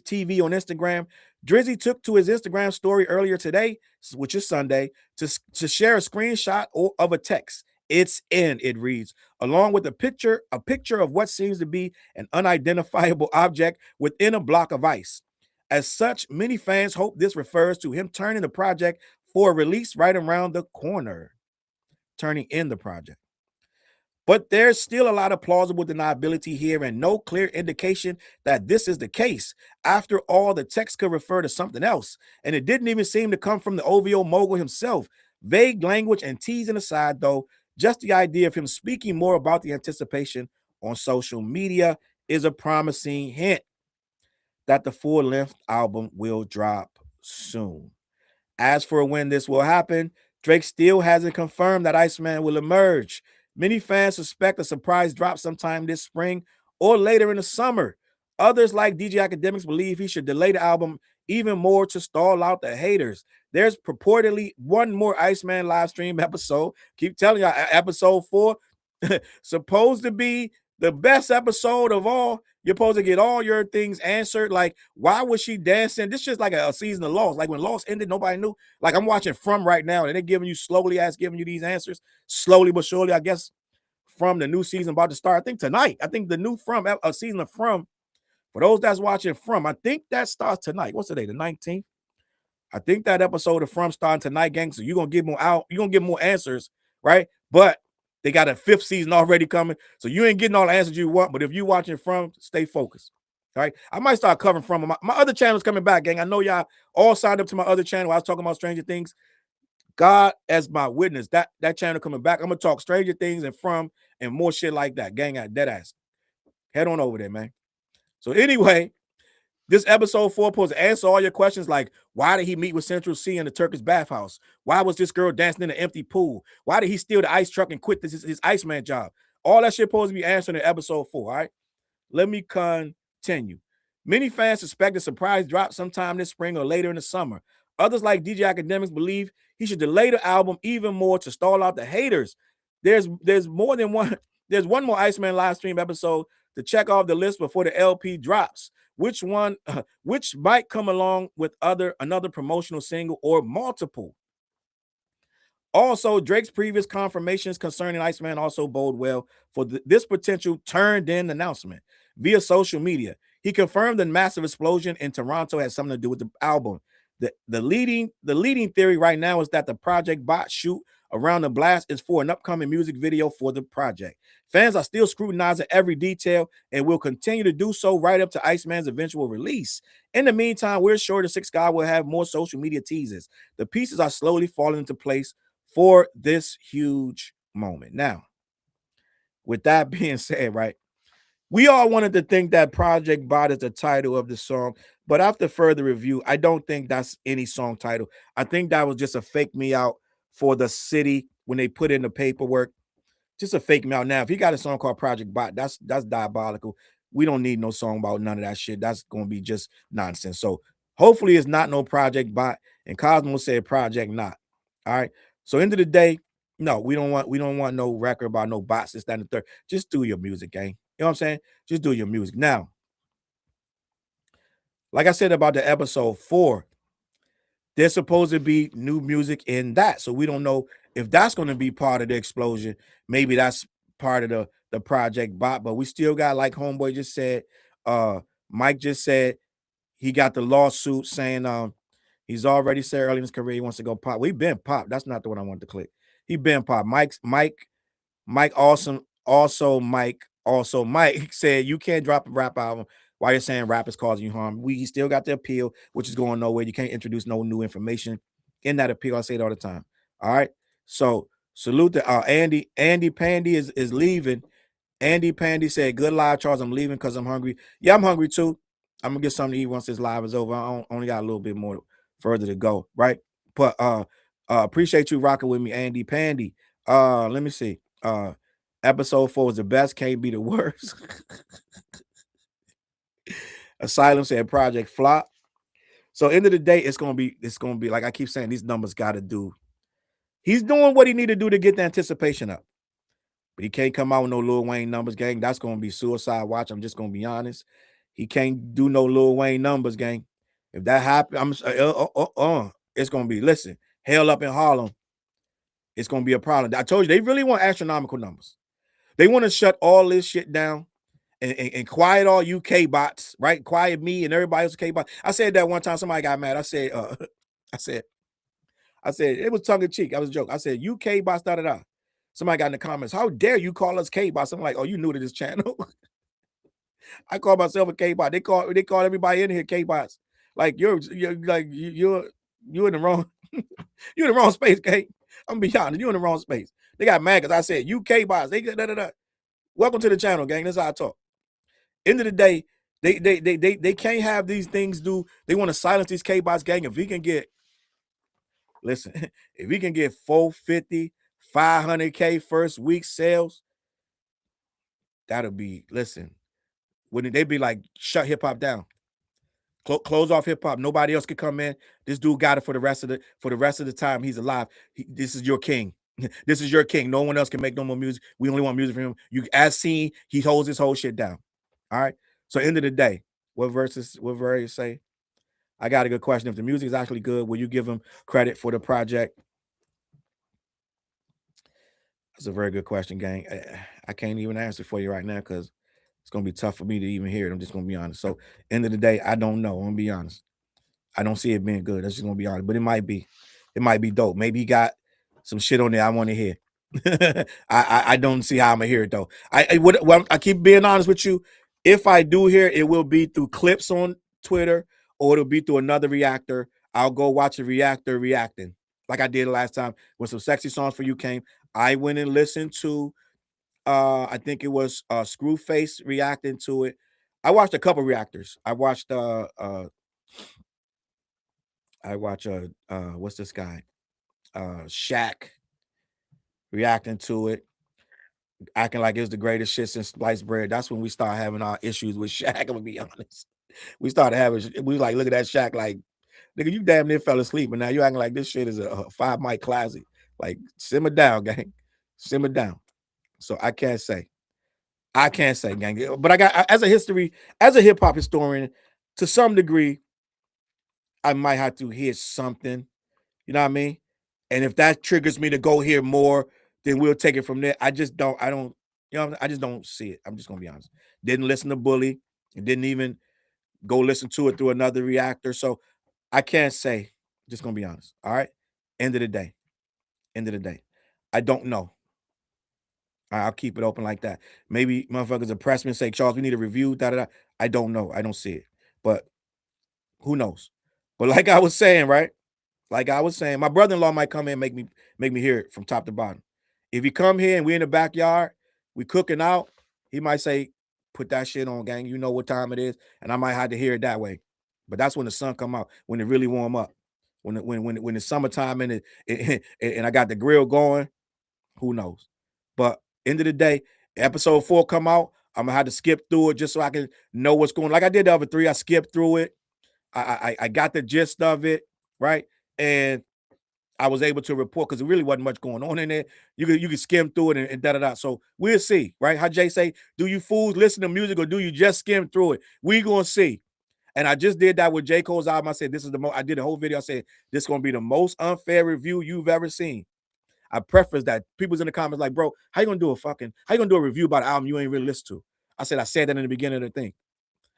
TV on Instagram, Drizzy took to his Instagram story earlier today, which is Sunday, to share a screenshot of a text. It's in, it reads, along with a picture of what seems to be an unidentifiable object within a block of ice. As such, many fans hope this refers to him turning the project for a release right around the corner. Turning in the project. But there's still a lot of plausible deniability here and no clear indication that this is the case. After all, the text could refer to something else, and it didn't even seem to come from the OVO mogul himself. Vague language and teasing aside, though, just the idea of him speaking more about the anticipation on social media is a promising hint that the full-length album will drop soon. As for when this will happen, Drake still hasn't confirmed that Iceman will emerge. Many fans suspect a surprise drop sometime this spring or later in the summer. Others, like DJ Akademiks, believe he should delay the album even more to stall out the haters. There's purportedly one more Iceman live stream episode. Keep telling y'all, episode 4, supposed to be the best episode of all. You're supposed to get all your things answered. Like, why was she dancing? This is just like a season of Lost. Like when Lost ended, nobody knew. Like I'm watching From right now, and they're giving you these answers slowly but surely. I guess From the new season about to start. I think tonight. I think the new From a season of From. For those that's watching From, I think that starts tonight. What's today? The 19th. I think that episode of From starting tonight, gang. So you're gonna get more out. You're gonna get more answers, right? But they got a 5th season already coming. So you ain't getting all the answers you want. But if you're watching From, stay focused. All right. I might start covering From. My other channel's coming back, gang. I know y'all all signed up to my other channel. I was talking about Stranger Things. God as my witness, that channel coming back. I'm gonna talk Stranger Things and From and more shit like that. Gang, dead ass. Head on over there, man. So anyway, this episode 4 supposed to answer all your questions like, why did he meet with Central C in the Turkish bathhouse? Why was this girl dancing in an empty pool? Why did he steal the ice truck and quit his Iceman job? All that shit supposed to be answered in episode 4, all right? Let me continue. Many fans suspect a surprise drop sometime this spring or later in the summer. Others, like DJ Akademiks, believe he should delay the album even more to stall out the haters. There's more than one. There's one more Iceman live stream episode to check off the list before the LP drops. Which might come along with another promotional single or multiple. Also, Drake's previous confirmations concerning Iceman also bode well for this potential turned-in announcement via social media. He confirmed the massive explosion in Toronto had something to do with the album. The leading theory right now is that the Project Bot shoot around the blast is for an upcoming music video for the project. Fans are still scrutinizing every detail and will continue to do so right up to Iceman's eventual release. In the meantime, we're sure the Six God will have more social media teasers. The pieces are slowly falling into place for this huge moment. Now, with that being said, right, we all wanted to think that Project Bot is the title of the song, but after further review, I don't think that's any song title. I think that was just a fake me out for the city when they put in the paperwork. Just a fake me out. Now, if he got a song called Project Bot, that's diabolical. we don't need no song about none of that shit. That's gonna be just nonsense. So hopefully it's not no Project Bot. And Cosmo said Project Not. All right. So end of the day, no, we don't want no record about no bots, this, that, and the third. Just do your music, gang. You know what I'm saying? Just do your music. Now, like I said about the episode 4, there's supposed to be new music in that. So we don't know if that's going to be part of the explosion. Maybe that's part of the Project Bot, but we still got, like Homeboy just said, Mike just said he got the lawsuit saying he's already said early in his career he wants to go pop. We've been pop. That's not the one I wanted to click. He been pop. Mike also Mike said you can't drop a rap album while you're saying rap is causing you harm. We still got the appeal, which is going nowhere. You can't introduce no new information in that appeal. I say it all the time. All right. So salute to Andy. Andy Pandy is leaving. Andy Pandy said, "Good live, Charles. I'm leaving because I'm hungry." Yeah, I'm hungry too. I'm gonna get something to eat once this live is over. Only got a little bit more further to go, right? But appreciate you rocking with me, Andy Pandy. Let me see. Episode 4 was the best, can't be the worst. Asylum said Project Flop. So end of the day, it's gonna be like I keep saying, these numbers gotta do. He's doing what he need to do to get the anticipation up. But he can't come out with no Lil Wayne numbers, gang. That's gonna be suicide watch. I'm just gonna be honest. He can't do no Lil Wayne numbers, gang. If that happens, it's gonna be, listen, hell up in Harlem. It's gonna be a problem. I told you they really want astronomical numbers. They want to shut all this shit down and quiet all you K bots, right? Quiet me and everybody else K bot. I said that one time. Somebody got mad. I said, I said it was tongue in cheek. I was a joke. I said, you K bots, da da da. Somebody got in the comments, how dare you call us K bots? I'm like, oh, you new to this channel? I call myself a K bot. They call everybody in here K bots. Like you're in the wrong you're in the wrong space, K. I'm gonna be honest, you're in the wrong space. They got mad because I said you K bots. They da da da. Welcome to the channel, gang. That's how I talk. End of the day, they can't have these things do. They want to silence these K bots, gang. If we can get, listen, if we can get 450, 500K first week sales, that'll be, listen. Wouldn't they be like, shut hip hop down, close off hip hop? Nobody else could come in. This dude got it for the rest of the time he's alive. This is your king. This is your king. No one else can make no more music. We only want music from him. You, as seen, he holds his whole shit down. All right. So end of the day, what verse say? I got a good question. If the music is actually good, will you give him credit for the project? That's a very good question, gang. I can't even answer for you right now because it's gonna be tough for me to even hear it. I'm just gonna be honest. So end of the day, I don't know. I'm gonna be honest. I don't see it being good. That's just gonna be honest. But it might be. It might be dope. Maybe he got some shit on there I want to hear. I don't see how I'm gonna hear it though. I keep being honest with you. If I do hear it, it will be through Clipse on Twitter, or it'll be through another reactor. I'll go watch a reactor reacting, like I did last time when some sexy songs for you came. I went and listened to I think it was Screwface reacting to it. I watched a couple reactors. I watched what's this guy? Shaq reacting to it, acting like it was the greatest shit since sliced bread. That's when we start having our issues with Shaq. I'm gonna be honest. We started having, we was like, look at that Shaq, like, nigga, you damn near fell asleep, and now you acting like this shit is a 5 mic classic. Like, simmer down, gang. Simmer down. So I can't say, gang. But I got, as a hip hop historian, to some degree, I might have to hear something. You know what I mean? And if that triggers me to go hear more, then we'll take it from there. I just don't, I just don't see it. I'm just gonna be honest. Didn't listen to Bully, and didn't even go listen to it through another reactor. So I can't say, just gonna be honest. All right. End of the day. I don't know. I'll keep it open like that. Maybe motherfuckers are press me and say, Charles, we need a review. Da, da, da. I don't know. I don't see it. But who knows? But like I was saying, right? Like I was saying, my brother-in-law might come in and make me hear it from top to bottom. If he come here and we in the backyard, we cooking out, he might say, put that shit on, gang. You know what time it is. And I might have to hear it that way. But that's when the sun come out, when it really warm up. When it's summertime and and I got the grill going, who knows? But end of the day, episode 4 come out, I'm gonna have to skip through it just so I can know what's going on. Like I did the other 3, I skipped through it. I got the gist of it, right? And I was able to report because there really wasn't much going on in there. You could skim through it and da da da. So we'll see, right? How Jay say, do you fools listen to music or do you just skim through it? We gonna see. And I just did that with J. Cole's album. I said, this is the most, I did a whole video. I said, this is gonna be the most unfair review you've ever seen. I preface that. People's in the comments like, bro, how you gonna do a review about an album you ain't really listened to? I said that in the beginning of the thing.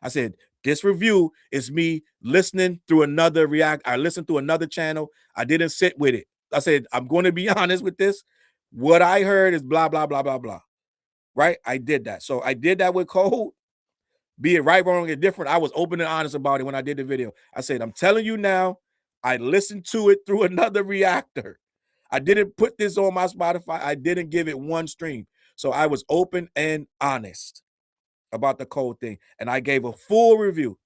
I said, this review is me listening through another I listened through another channel. I didn't sit with it. I said, I'm going to be honest with this. What I heard is blah, blah, blah, blah, blah. Right? I did that. So I did that with Cole. Be it right, wrong, or different. I was open and honest about it when I did the video. I said, I'm telling you now, I listened to it through another reactor. I didn't put this on my Spotify. I didn't give it one stream. So I was open and honest about the Cole thing. And I gave a full review.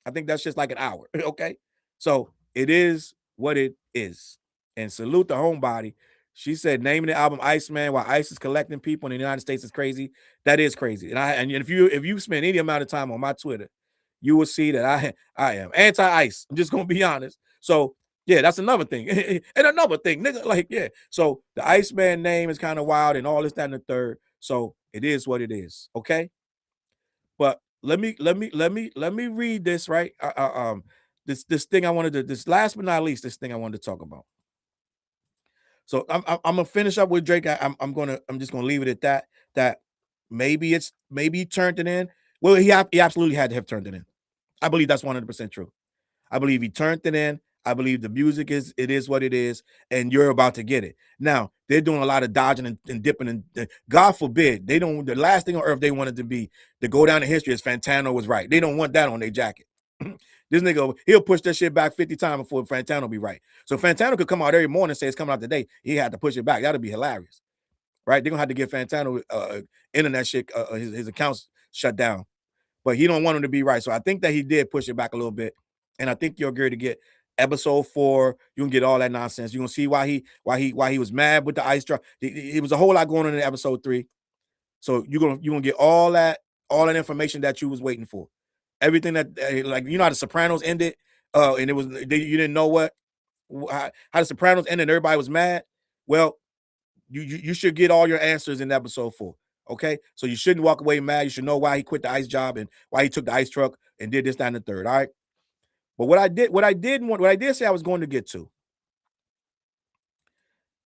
I think that's just like an hour. Okay. So it is what it is. And salute the homebody. She said naming the album Iceman while Ice is collecting people in the United States is crazy. That is crazy. And if you spend any amount of time on my Twitter, you will see that I am anti-Ice. I'm just gonna be honest. So yeah, that's another thing. And another thing, nigga. Like, yeah. So the Iceman name is kind of wild and all this, that, and the third. So it is what it is. Okay. But let me read this, right? This thing I wanted to, this last but not least, this thing I wanted to talk about. So I'm gonna finish up with Drake. I'm just gonna leave it at that. That maybe he turned it in. Well, he absolutely had to have turned it in. I believe that's 100% true. I believe he turned it in. I believe the music is what it is, and you're about to get it. Now they're doing a lot of dodging and dipping, and God forbid they don't. The last thing on earth they wanted to go down in history is Fantano was right. They don't want that on their jacket. This nigga, he'll push that shit back 50 times before Fantano be right. So Fantano could come out every morning and say it's coming out today. He had to push it back. That'd be hilarious, right? They're gonna have to get Fantano internet shit, his accounts shut down. But he don't want him to be right. So I think that he did push it back a little bit. And I think you're good to get episode 4. You can get all that nonsense. You're gonna see why he was mad with the ice truck. It was a whole lot going on in episode 3. So you're gonna get all that information that you was waiting for. Everything that like how the Sopranos ended, and it was you didn't know how the Sopranos ended. And everybody was mad. Well, you should get all your answers in episode 4. Okay, so you shouldn't walk away mad. You should know why he quit the ice job and why he took the ice truck and did this, that, and the third. All right. But what I did say I was going to get to,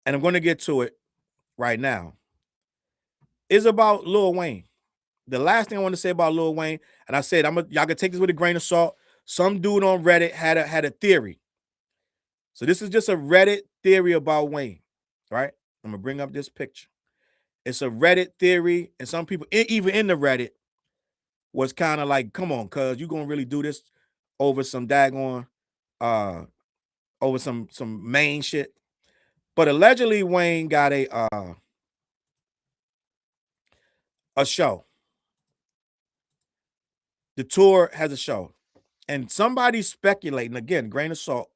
and I'm going to get to it right now, is about Lil Wayne. The last thing I want to say about Lil Wayne, and I said y'all can take this with a grain of salt. Some dude on Reddit had a theory. So this is just a Reddit theory about Wayne, right? I'm gonna bring up this picture. It's a Reddit theory, and some people, even in the Reddit, was kind of like, come on, cuz you gonna really do this over some daggone over some main shit. But allegedly Wayne got a show. The tour has a show. And somebody's speculating, again, grain of salt,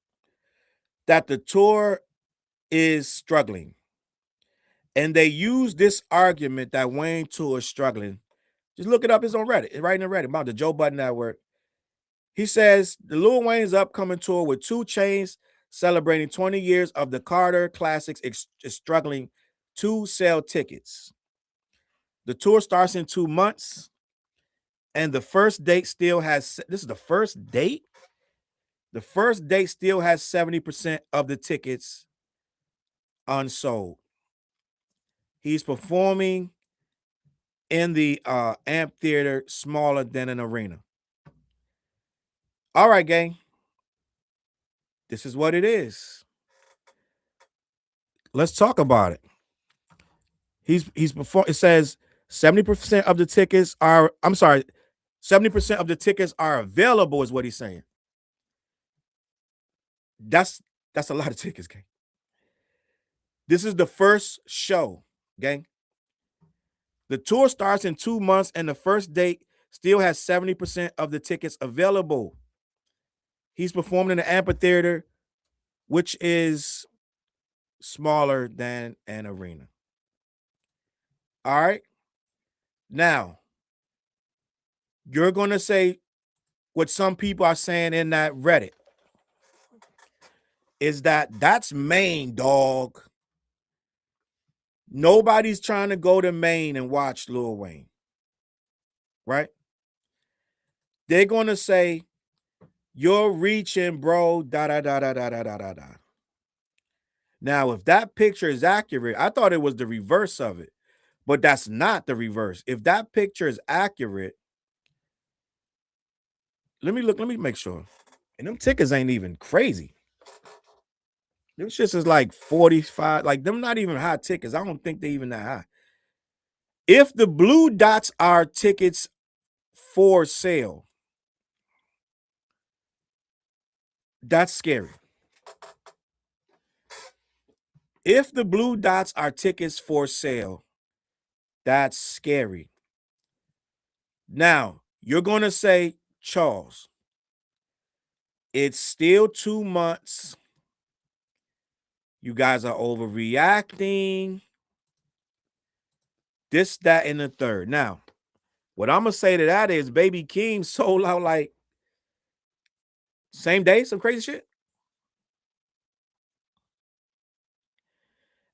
that the tour is struggling. And they use this argument that Wayne tour is struggling. Just look it up. It's on Reddit. It's right in the Reddit about the Joe Budden Network. He says the Lil Wayne's upcoming tour with 2 Chainz celebrating 20 years of the Carter Classics is struggling to sell tickets. The tour starts in 2 months, and the first date still has, this is the first date? The first date still has 70% of the tickets unsold. He's performing in the amphitheater smaller than an arena. All right, gang. This is what it is. Let's talk about it. He's before, it says 70% of the tickets are, 70% of the tickets are available is what he's saying. That's a lot of tickets, gang. This is the first show, gang. The tour starts in 2 months, and the first date still has 70% of the tickets available. He's performing in the amphitheater, which is smaller than an arena. All right. Now, you're going to say what some people are saying in that Reddit is that's Maine, dog. Nobody's trying to go to Maine and watch Lil Wayne, right? They're going to say, you're reaching, bro, da da da da da da da da da. Now, if that picture is accurate, I thought it was the reverse of it, but that's not the reverse. If that picture is accurate, let me make sure. And them tickets ain't even crazy. Them shits is like 45, like them not even high tickets. I don't think they even that high. If the blue dots are tickets for sale, that's scary. If the blue dots are tickets for sale, that's scary. Now, you're going to say, Challz, it's still 2 months. You guys are overreacting. This, that, and the third. Now, what I'm going to say to that is Baby King sold out like same day, some crazy shit.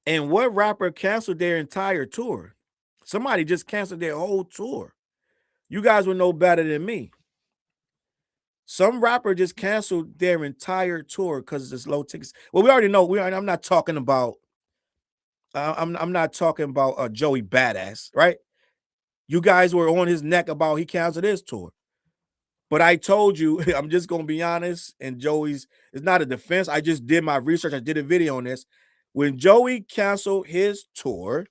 And what rapper canceled their entire tour? Somebody just canceled their whole tour. You guys would know better than me. Some rapper just canceled their entire tour because it's low tickets. Well, we already know. I'm not talking about. I'm not talking about Joey Badass, right? You guys were on his neck about he canceled his tour. But I told you, I'm just gonna be honest. And Joey's, it's not a defense. I just did my research. I did a video on this. When Joey canceled his tour,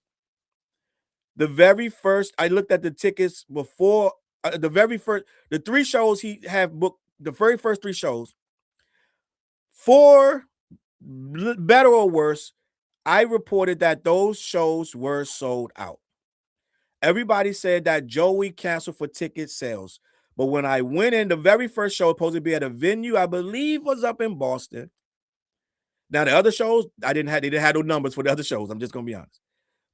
the very first, I looked at the tickets before the 3 shows he have booked, the very first 3 shows, for better or worse, I reported that those shows were sold out. Everybody said that Joey canceled for ticket sales. But when I went in, the very first show supposed to be at a venue, I believe was up in Boston. Now, the other shows, they didn't have no numbers for the other shows. I'm just going to be honest.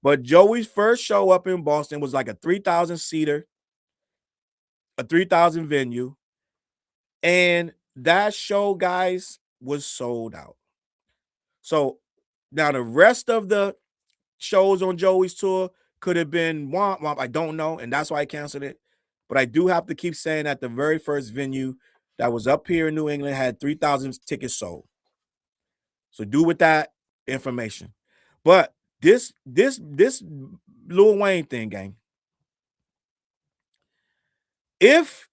But Joey's first show up in Boston was like a 3,000 seater, a 3,000 venue. And that show, guys, was sold out. So now the rest of the shows on Joey's tour could have been womp womp. I don't know, and that's why I canceled it. But I do have to keep saying that the very first venue that was up here in New England had 3,000 tickets sold. So do with that information. But this Lil Wayne thing, gang. If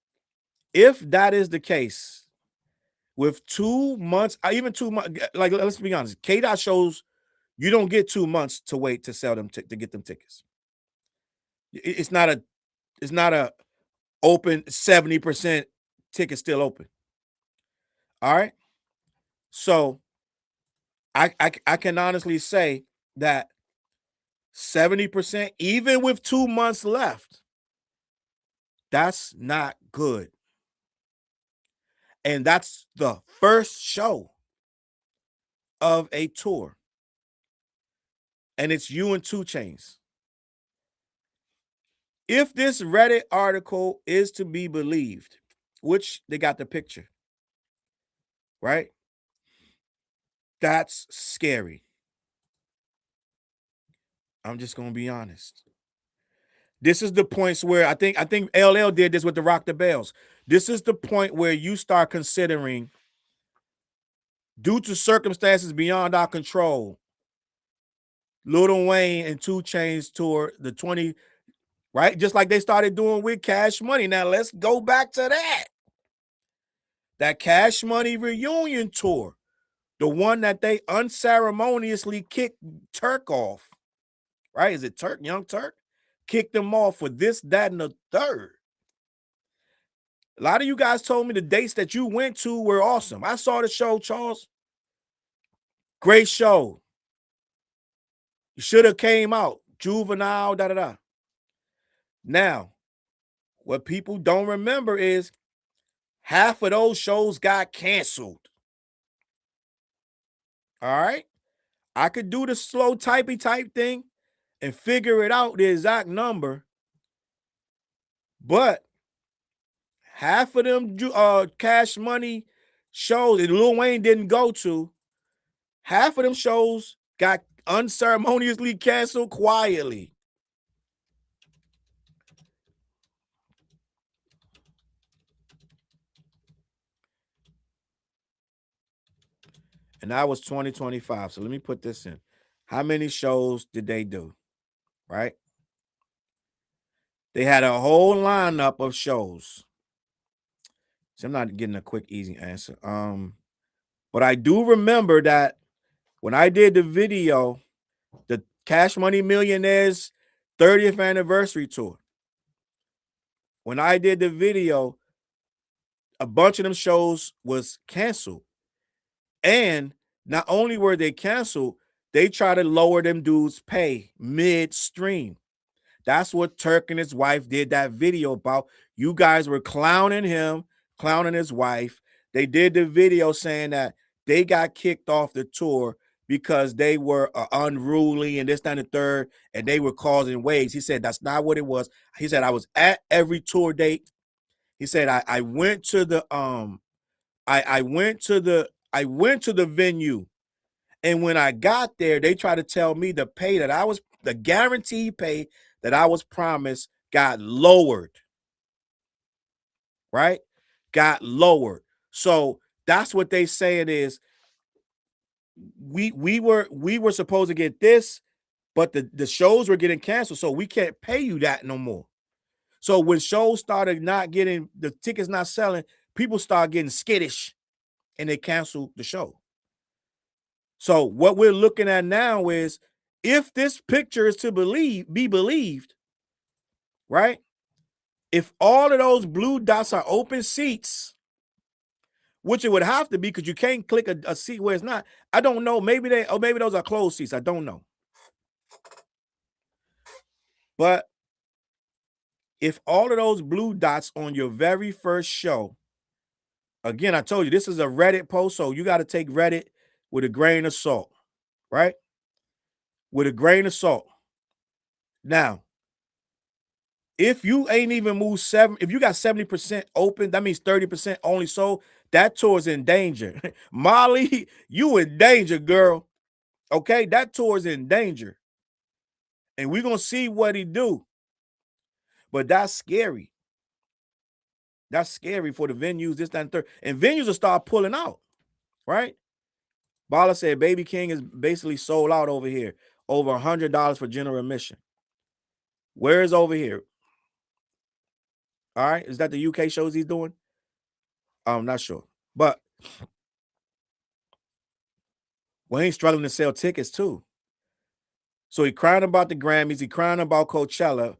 that is the case, with 2 months, even 2 months, like let's be honest, KDOT shows you don't get 2 months to wait to sell them to get them tickets. It's not a open 70% tickets still open. All right. So I can honestly say that 70%, even with 2 months left, that's not good. And that's the first show of a tour. And it's you and 2 Chainz. If this Reddit article is to be believed, which they got the picture, right? That's scary. I'm just going to be honest. This is the points where I think LL did this with the Rock the Bells. This is the point where you start considering, due to circumstances beyond our control, Lil Wayne and 2 Chainz tour the 20, right? Just like they started doing with Cash Money. Now let's go back to that. That Cash Money reunion tour, the one that they unceremoniously kicked Turk off, right? Is it Turk, Young Turk? Kicked them off for this, that, and the third. A lot of you guys told me the dates that you went to were awesome. I saw the show, Challz. Great show. You should have came out. Juvenile, da-da-da. Now, what people don't remember is half of those shows got canceled. All right? I could do the slow typey type thing and figure it out, the exact number. But half of them Cash Money shows that Lil Wayne didn't go to, half of them shows got unceremoniously canceled quietly. And that was 2025. So let me put this in. How many shows did they do? Right? They had a whole lineup of shows. So I'm not getting a quick, easy answer. But I do remember that when I did the video, the Cash Money Millionaires 30th anniversary tour, when I did the video, a bunch of them shows was canceled. And not only were they canceled, they tried to lower them dudes' pay midstream. That's what Turk and his wife did that video about. You guys were clowning him, clowning his wife. They did the video saying that they got kicked off the tour because they were unruly and this, that, and the third, and they were causing waves. He said that's not what it was. He said I was at every tour date. He said I went to the I went to the venue, and when I got there, they tried to tell me the pay that I was the guaranteed pay that I was promised got lowered. Right? Got lowered. So that's what they saying is we were supposed to get this, but the shows were getting canceled, so we can't pay you that no more. So when shows started not getting the tickets not selling, people start getting skittish and they canceled the show. So what we're looking at now is if this picture is to be believed, right? If all of those blue dots are open seats, which it would have to be because you can't click a seat where it's not. I don't know. Maybe maybe those are closed seats. I don't know. But if all of those blue dots on your very first show, again, I told you this is a Reddit post, so you got to take Reddit with a grain of salt, right? With a grain of salt. Now, if you ain't even moved if you got 70% open, that means 30% only sold. That tour's in danger. Molly, you in danger, girl. Okay, that tour's in danger. And we're gonna see what he do. But that's scary. That's scary for the venues, this, that, and third. And venues will start pulling out, right? Bala said Baby King is basically sold out over here. Over $100 for general admission. Where is over here? All right, is that the UK shows he's doing? I'm not sure. But Wayne's struggling to sell tickets too. So he crying about the Grammys, he crying about Coachella,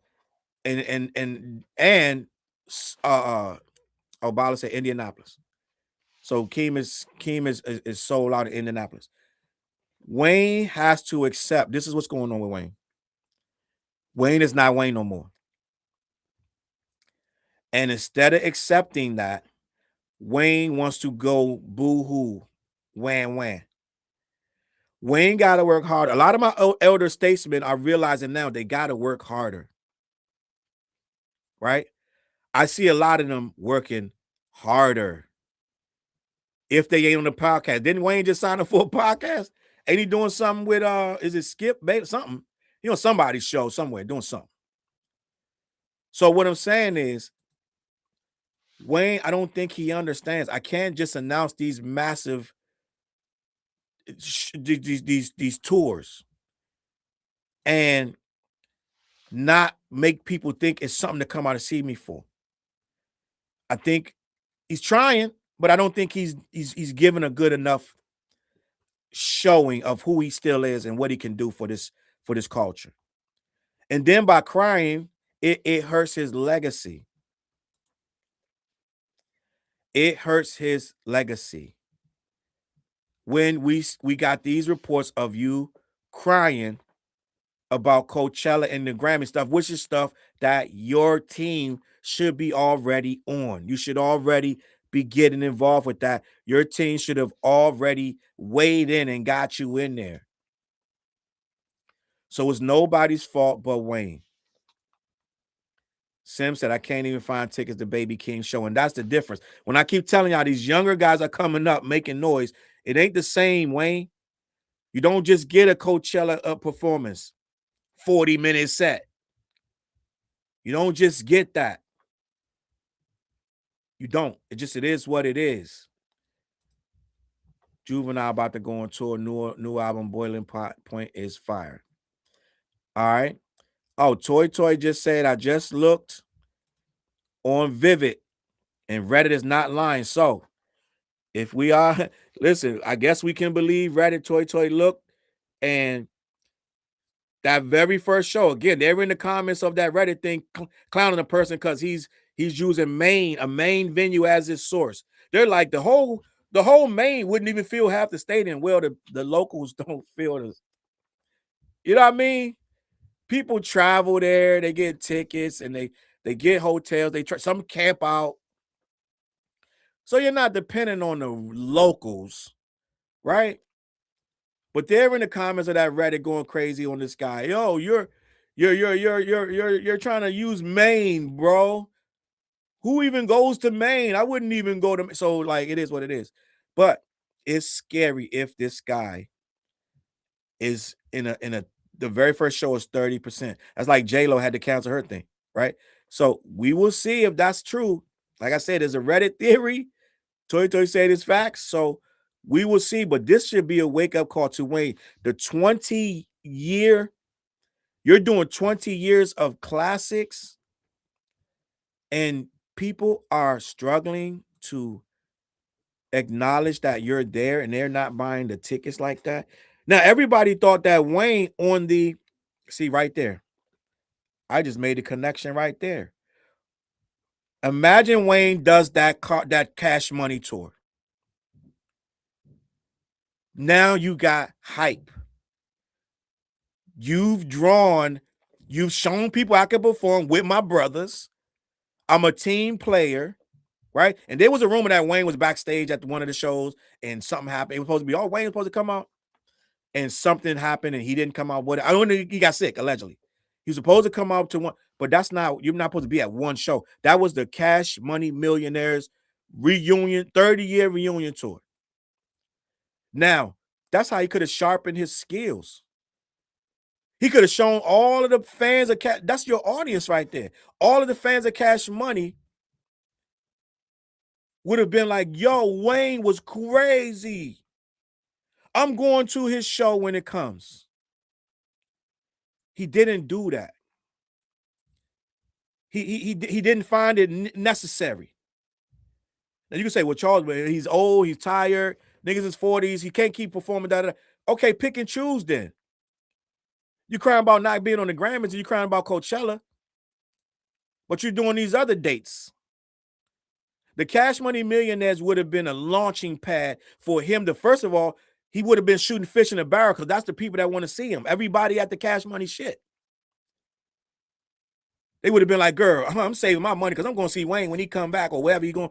and Bala said Indianapolis. So Keem is sold out in Indianapolis. Wayne has to accept this is what's going on with Wayne. Wayne is not Wayne no more. And instead of accepting that, Wayne wants to go boo-hoo, wham. Wayne got to work hard. A lot of my elder statesmen are realizing now they got to work harder. Right? I see a lot of them working harder. If they ain't on the podcast. Didn't Wayne just sign up for a podcast? Ain't he doing something with is it Skip? Baby? Something. You know, somebody's show somewhere doing something. So what I'm saying is, Wayne, I don't think he understands. I can't just announce these massive these tours and not make people think it's something to come out and see me for. I think he's trying, but I don't think he's given a good enough showing of who he still is and what he can do for this culture. And then by crying, it hurts his legacy. It hurts his legacy. When we got these reports of you crying about Coachella and the Grammy stuff, which is stuff that your team should be already on. You should already be getting involved with that. Your team should have already weighed in and got you in there. So it's nobody's fault but Wayne. Sim said, I can't even find tickets to Baby King show. And that's the difference. When I keep telling y'all these younger guys are coming up making noise, it ain't the same, Wayne. You don't just get a Coachella performance, 40-minute set. You don't just get that. You don't. It is what it is. Juvenile about to go on tour. New album, Boiling Point is fire. All right. Oh, Toy just said, I just looked on Vivid and Reddit is not lying. So if we are, listen, I guess we can believe Reddit. Toy looked, and that very first show, again, they're in the comments of that Reddit thing clowning a person because he's using a main venue as his source. They're like the whole Maine wouldn't even feel half the stadium. Well, the locals don't feel this. You know what I mean? People travel there, they get tickets, and they get hotels. Some camp out. So you're not dependent on the locals, right? But they're in the comments of that Reddit going crazy on this guy. Yo, you're trying to use Maine, bro. Who even goes to Maine? I wouldn't even go to. So like, it is what it is. But it's scary if this guy is in a. The very first show is 30%. That's like J-Lo had to cancel her thing, right? So we will see if that's true. Like I said, there's a Reddit theory. Toy said it's facts. So we will see. But this should be a wake-up call to Wayne. The 20-year, you're doing 20 years of classics, and people are struggling to acknowledge that you're there and they're not buying the tickets like that. Now, everybody thought that Wayne on the, see right there. I just made a connection right there. Imagine Wayne does that Cash Money tour. Now you got hype. You've shown people I can perform with my brothers. I'm a team player, right? And there was a rumor that Wayne was backstage at one of the shows and something happened. It was supposed to be, Wayne was supposed to come out, and something happened and he didn't come out with it. I don't know, he got sick, allegedly. He was supposed to come out to one, but you're not supposed to be at one show. That was the Cash Money Millionaires reunion, 30-year reunion tour. Now, that's how he could have sharpened his skills. He could have shown all of the fans of Cash. That's your audience right there. All of the fans of Cash Money would have been like, yo, Wayne was crazy. I'm going to his show when it comes. He didn't do that. He didn't find it necessary. Now you can say, well, Challz, he's old, he's tired, niggas is 40s, he can't keep performing. Okay, pick and choose then. You crying about not being on the Grammys and you crying about Coachella, but you're doing these other dates. The Cash Money Millionaires would have been a launching pad for him to, first of all, he would have been shooting fish in a barrel because that's the people that want to see him. Everybody at the Cash Money shit. They would have been like, girl, I'm saving my money because I'm going to see Wayne when he come back or wherever he going.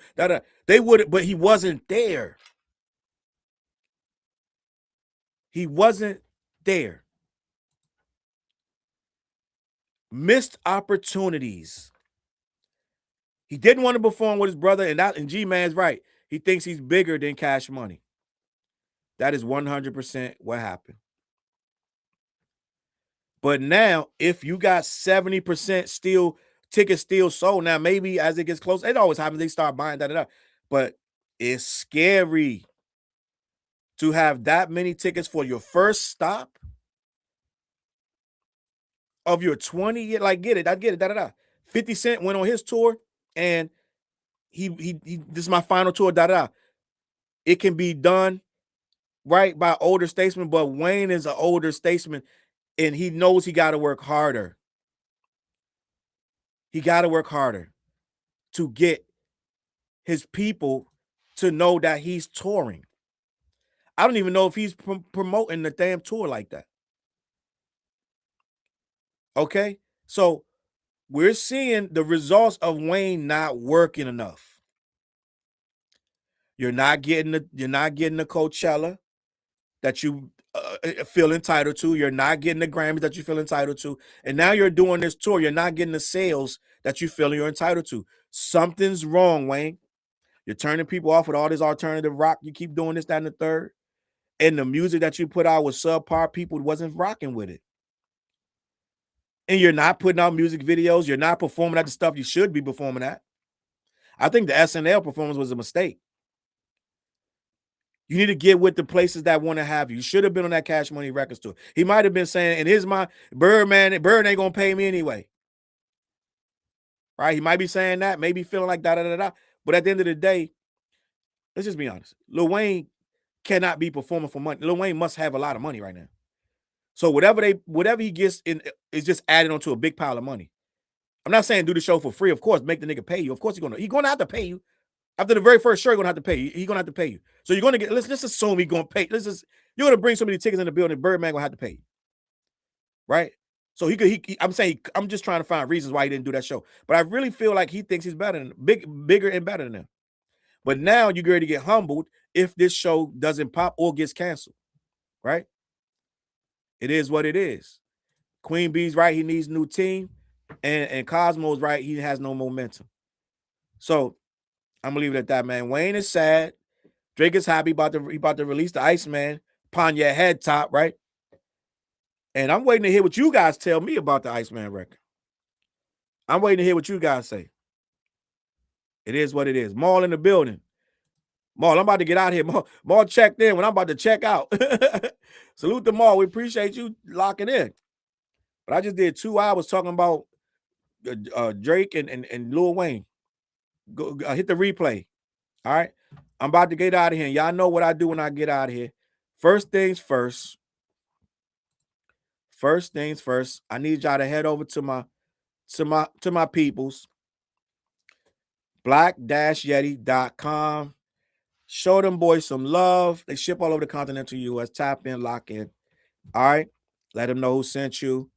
They would have, but he wasn't there. He wasn't there. Missed opportunities. He didn't want to perform with his brother, and G-Man's right. He thinks he's bigger than Cash Money. That is 100% what happened. But now, if you got 70% tickets still sold, now maybe as it gets close, it always happens, they start buying But it's scary to have that many tickets for your first stop of your 20-year. Like, get it, I get it, 50 Cent went on his tour, and he this is my final tour, It can be done, right, by older statesmen, but Wayne is an older statesman, and he knows he got to work harder. He got to work harder to get his people to know that he's touring. I don't even know if he's promoting the damn tour like that. Okay? So we're seeing the results of Wayne not working enough. You're not getting the Coachella that you feel entitled to. You're not getting the Grammys that you feel entitled to. And now you're doing this tour. You're not getting the sales that you feel you're entitled to. Something's wrong, Wayne. You're turning people off with all this alternative rock. You keep doing this, that, and the third. And the music that you put out was subpar. People wasn't rocking with it. And you're not putting out music videos. You're not performing at the stuff you should be performing at. I think the SNL performance was a mistake. You need to get with the places that want to have you. You should have been on that Cash Money Records tour. He might have been saying in his mind, Bird ain't going to pay me anyway. Right? He might be saying that, maybe feeling like da-da-da-da. But at the end of the day, let's just be honest. Lil Wayne cannot be performing for money. Lil Wayne must have a lot of money right now. So whatever he gets in is just added onto a big pile of money. I'm not saying do the show for free. Of course, make the nigga pay you. Of course, he's gonna have to pay you. After the very first show, he's gonna have to pay you. He's gonna have to pay you. So you're gonna get. Let's assume he's gonna pay. You're gonna bring so many tickets in the building. Birdman gonna have to pay you, right? So I'm just trying to find reasons why he didn't do that show. But I really feel like he thinks he's better than bigger and better than them. But now you're going to get humbled if this show doesn't pop or gets canceled, right? It is what it is. Queen B's right. He needs a new team. And Cosmo's right. He has no momentum. So I'm going to leave it at that, man. Wayne is sad. Drake is happy about to release the Iceman upon your head top, right? And I'm waiting to hear what you guys tell me about the Iceman record. I'm waiting to hear what you guys say. It is what it is. Maul in the building. Maul, I'm about to get out of here. Maul checked in when I'm about to check out. Salute the Maul. We appreciate you locking in. But I just did 2 hours talking about Drake and Lil Wayne. Go hit the replay. All right. I'm about to get out of here. Y'all know what I do when I get out of here. First things first. First things first. I need y'all to head over to my peoples. black-yeti.com. Show them boys some love. They ship all over the continental U.S. Tap in, lock in. All right. Let them know who sent you.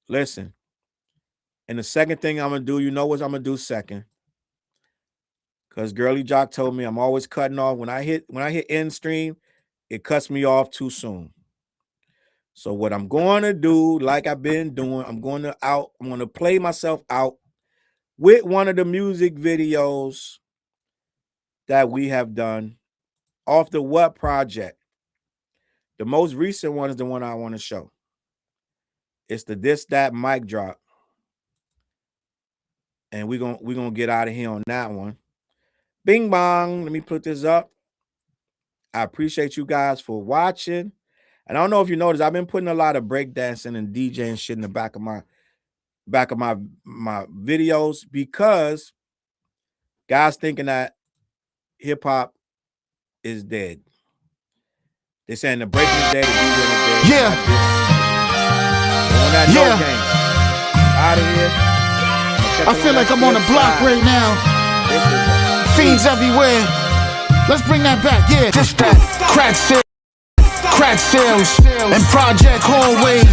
Listen. And the second thing I'm going to do, you know what I'm going to do second. Because Girly Jock told me I'm always cutting off. When I hit end stream, it cuts me off too soon. So what I'm going to do, like I've been doing, I'm going to play myself out with one of the music videos that we have done off the What Project. The most recent one is the one I want to show. It's the This That Mic Drop. And we're gonna get out of here on that one. Bing bong. Let me put this up. I appreciate you guys for watching. And I don't know if you noticed, I've been putting a lot of breakdancing and DJing shit in the back of my videos because guys thinking that hip hop is dead. They're saying the breaking is dead, the DJing is dead. Yeah. On that no game. Out of here. I feel like I'm on a block right now. Fiends everywhere. Let's bring that back. Yeah. Just that crack sales and project hallways.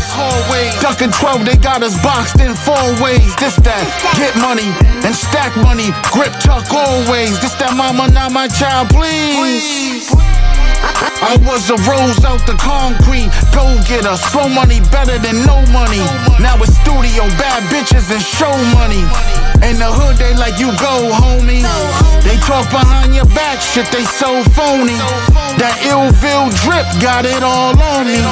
Ducking 12, they got us boxed in 4 ways. This that get money and stack money. Grip tuck always. This that mama, not my child, please. I was a rose out the concrete, go-getter, slow money better than no money. Now it's studio, bad bitches and show money. In the hood they like you go, homie. They talk behind your back, shit they so phony. That Illville drip got it all on me.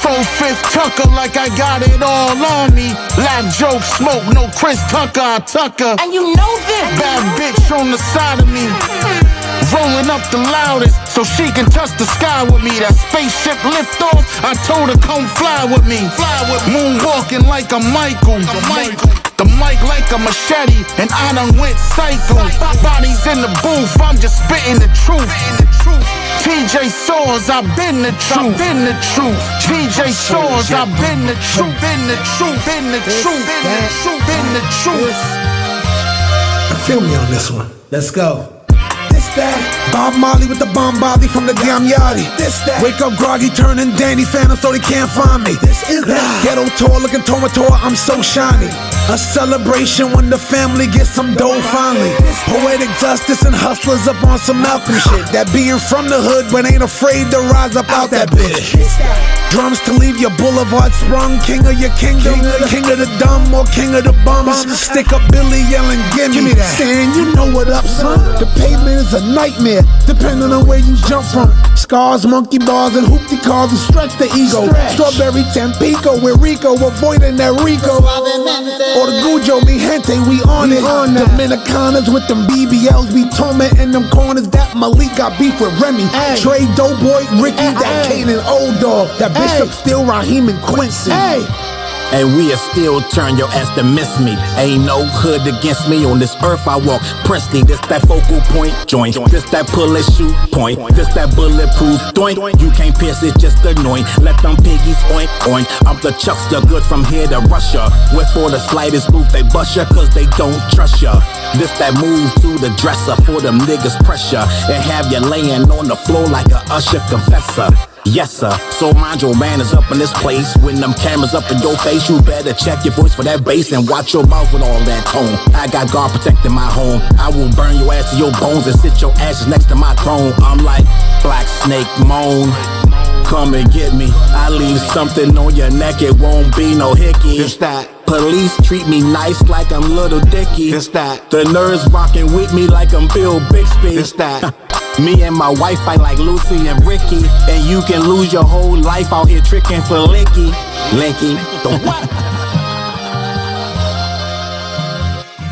4/5 Tucker like I got it all on me. Laugh, joke, smoke, no Chris Tucker, I Tucker. And you know this. Bad bitch on the side of me. Rolling up the loudest so she can touch the sky with me. That spaceship lift off, I told her come fly with me. Moonwalking like a Michael. The mic like a machete, and I done went psycho. Bodies in the booth, I'm just spitting the truth. TJ Swords, I've been the truth. TJ Swords, I've been the truth. Been the truth. Feel me on this one. Let's go. This that Bob Marley with the bomb body from the Gam Yachty. Wake up groggy, turning dandy phantom so they can't find me. This is that ghetto tour, looking tour, I'm so shiny. A celebration when the family gets some dough finally. Poetic justice and hustlers up on some Malcolm shit. That being from the hood but ain't afraid to rise up out that bitch. Drums to leave your boulevard sprung. King of your kingdom, king of the dumb or king of the bums. Stick up Billy yelling, give me that. Saying you know what up, son. The pavement is a nightmare, depending on where you jump from. Scars, monkey bars, and hoopty cars to stretch the ego. Strawberry Tampico with Rico, avoiding that Rico. Or the Gujo, mi gente, we on it. Dominicanas with them BBLs, we tormenting them corners. That Malik got beef with Remy. Trey Doughboy, Ricky, that Kane and Old Dog. That Bishop still Raheem and Quincy. And we'll still turn your ass to miss me. Ain't no hood against me. On this earth I walk Presley. This that focal point joint. This that pull and shoot point. This that bulletproof doink. You can't pierce it, just annoying. Let them piggies oink oink. I'm the Chuckster, good from here to Russia. Where for the slightest move they bust ya, cause they don't trust ya. This that move to the dresser for them niggas pressure. And have you laying on the floor like a usher confessor. Yes sir, so mind your manners up in this place. When them cameras up in your face, you better check your voice for that bass and watch your mouth with all that tone. I got God protecting my home. I will burn your ass to your bones and sit your ashes next to my throne. I'm like Black Snake Moan. Come and get me. I leave something on your neck, it won't be no hickey. It's that police treat me nice like I'm Little Dicky. It's that the nerds rocking with me like I'm Bill Bixby. It's that me and my wife fight like Lucy and Ricky. And you can lose your whole life out here tricking for Licky. Linky, the what?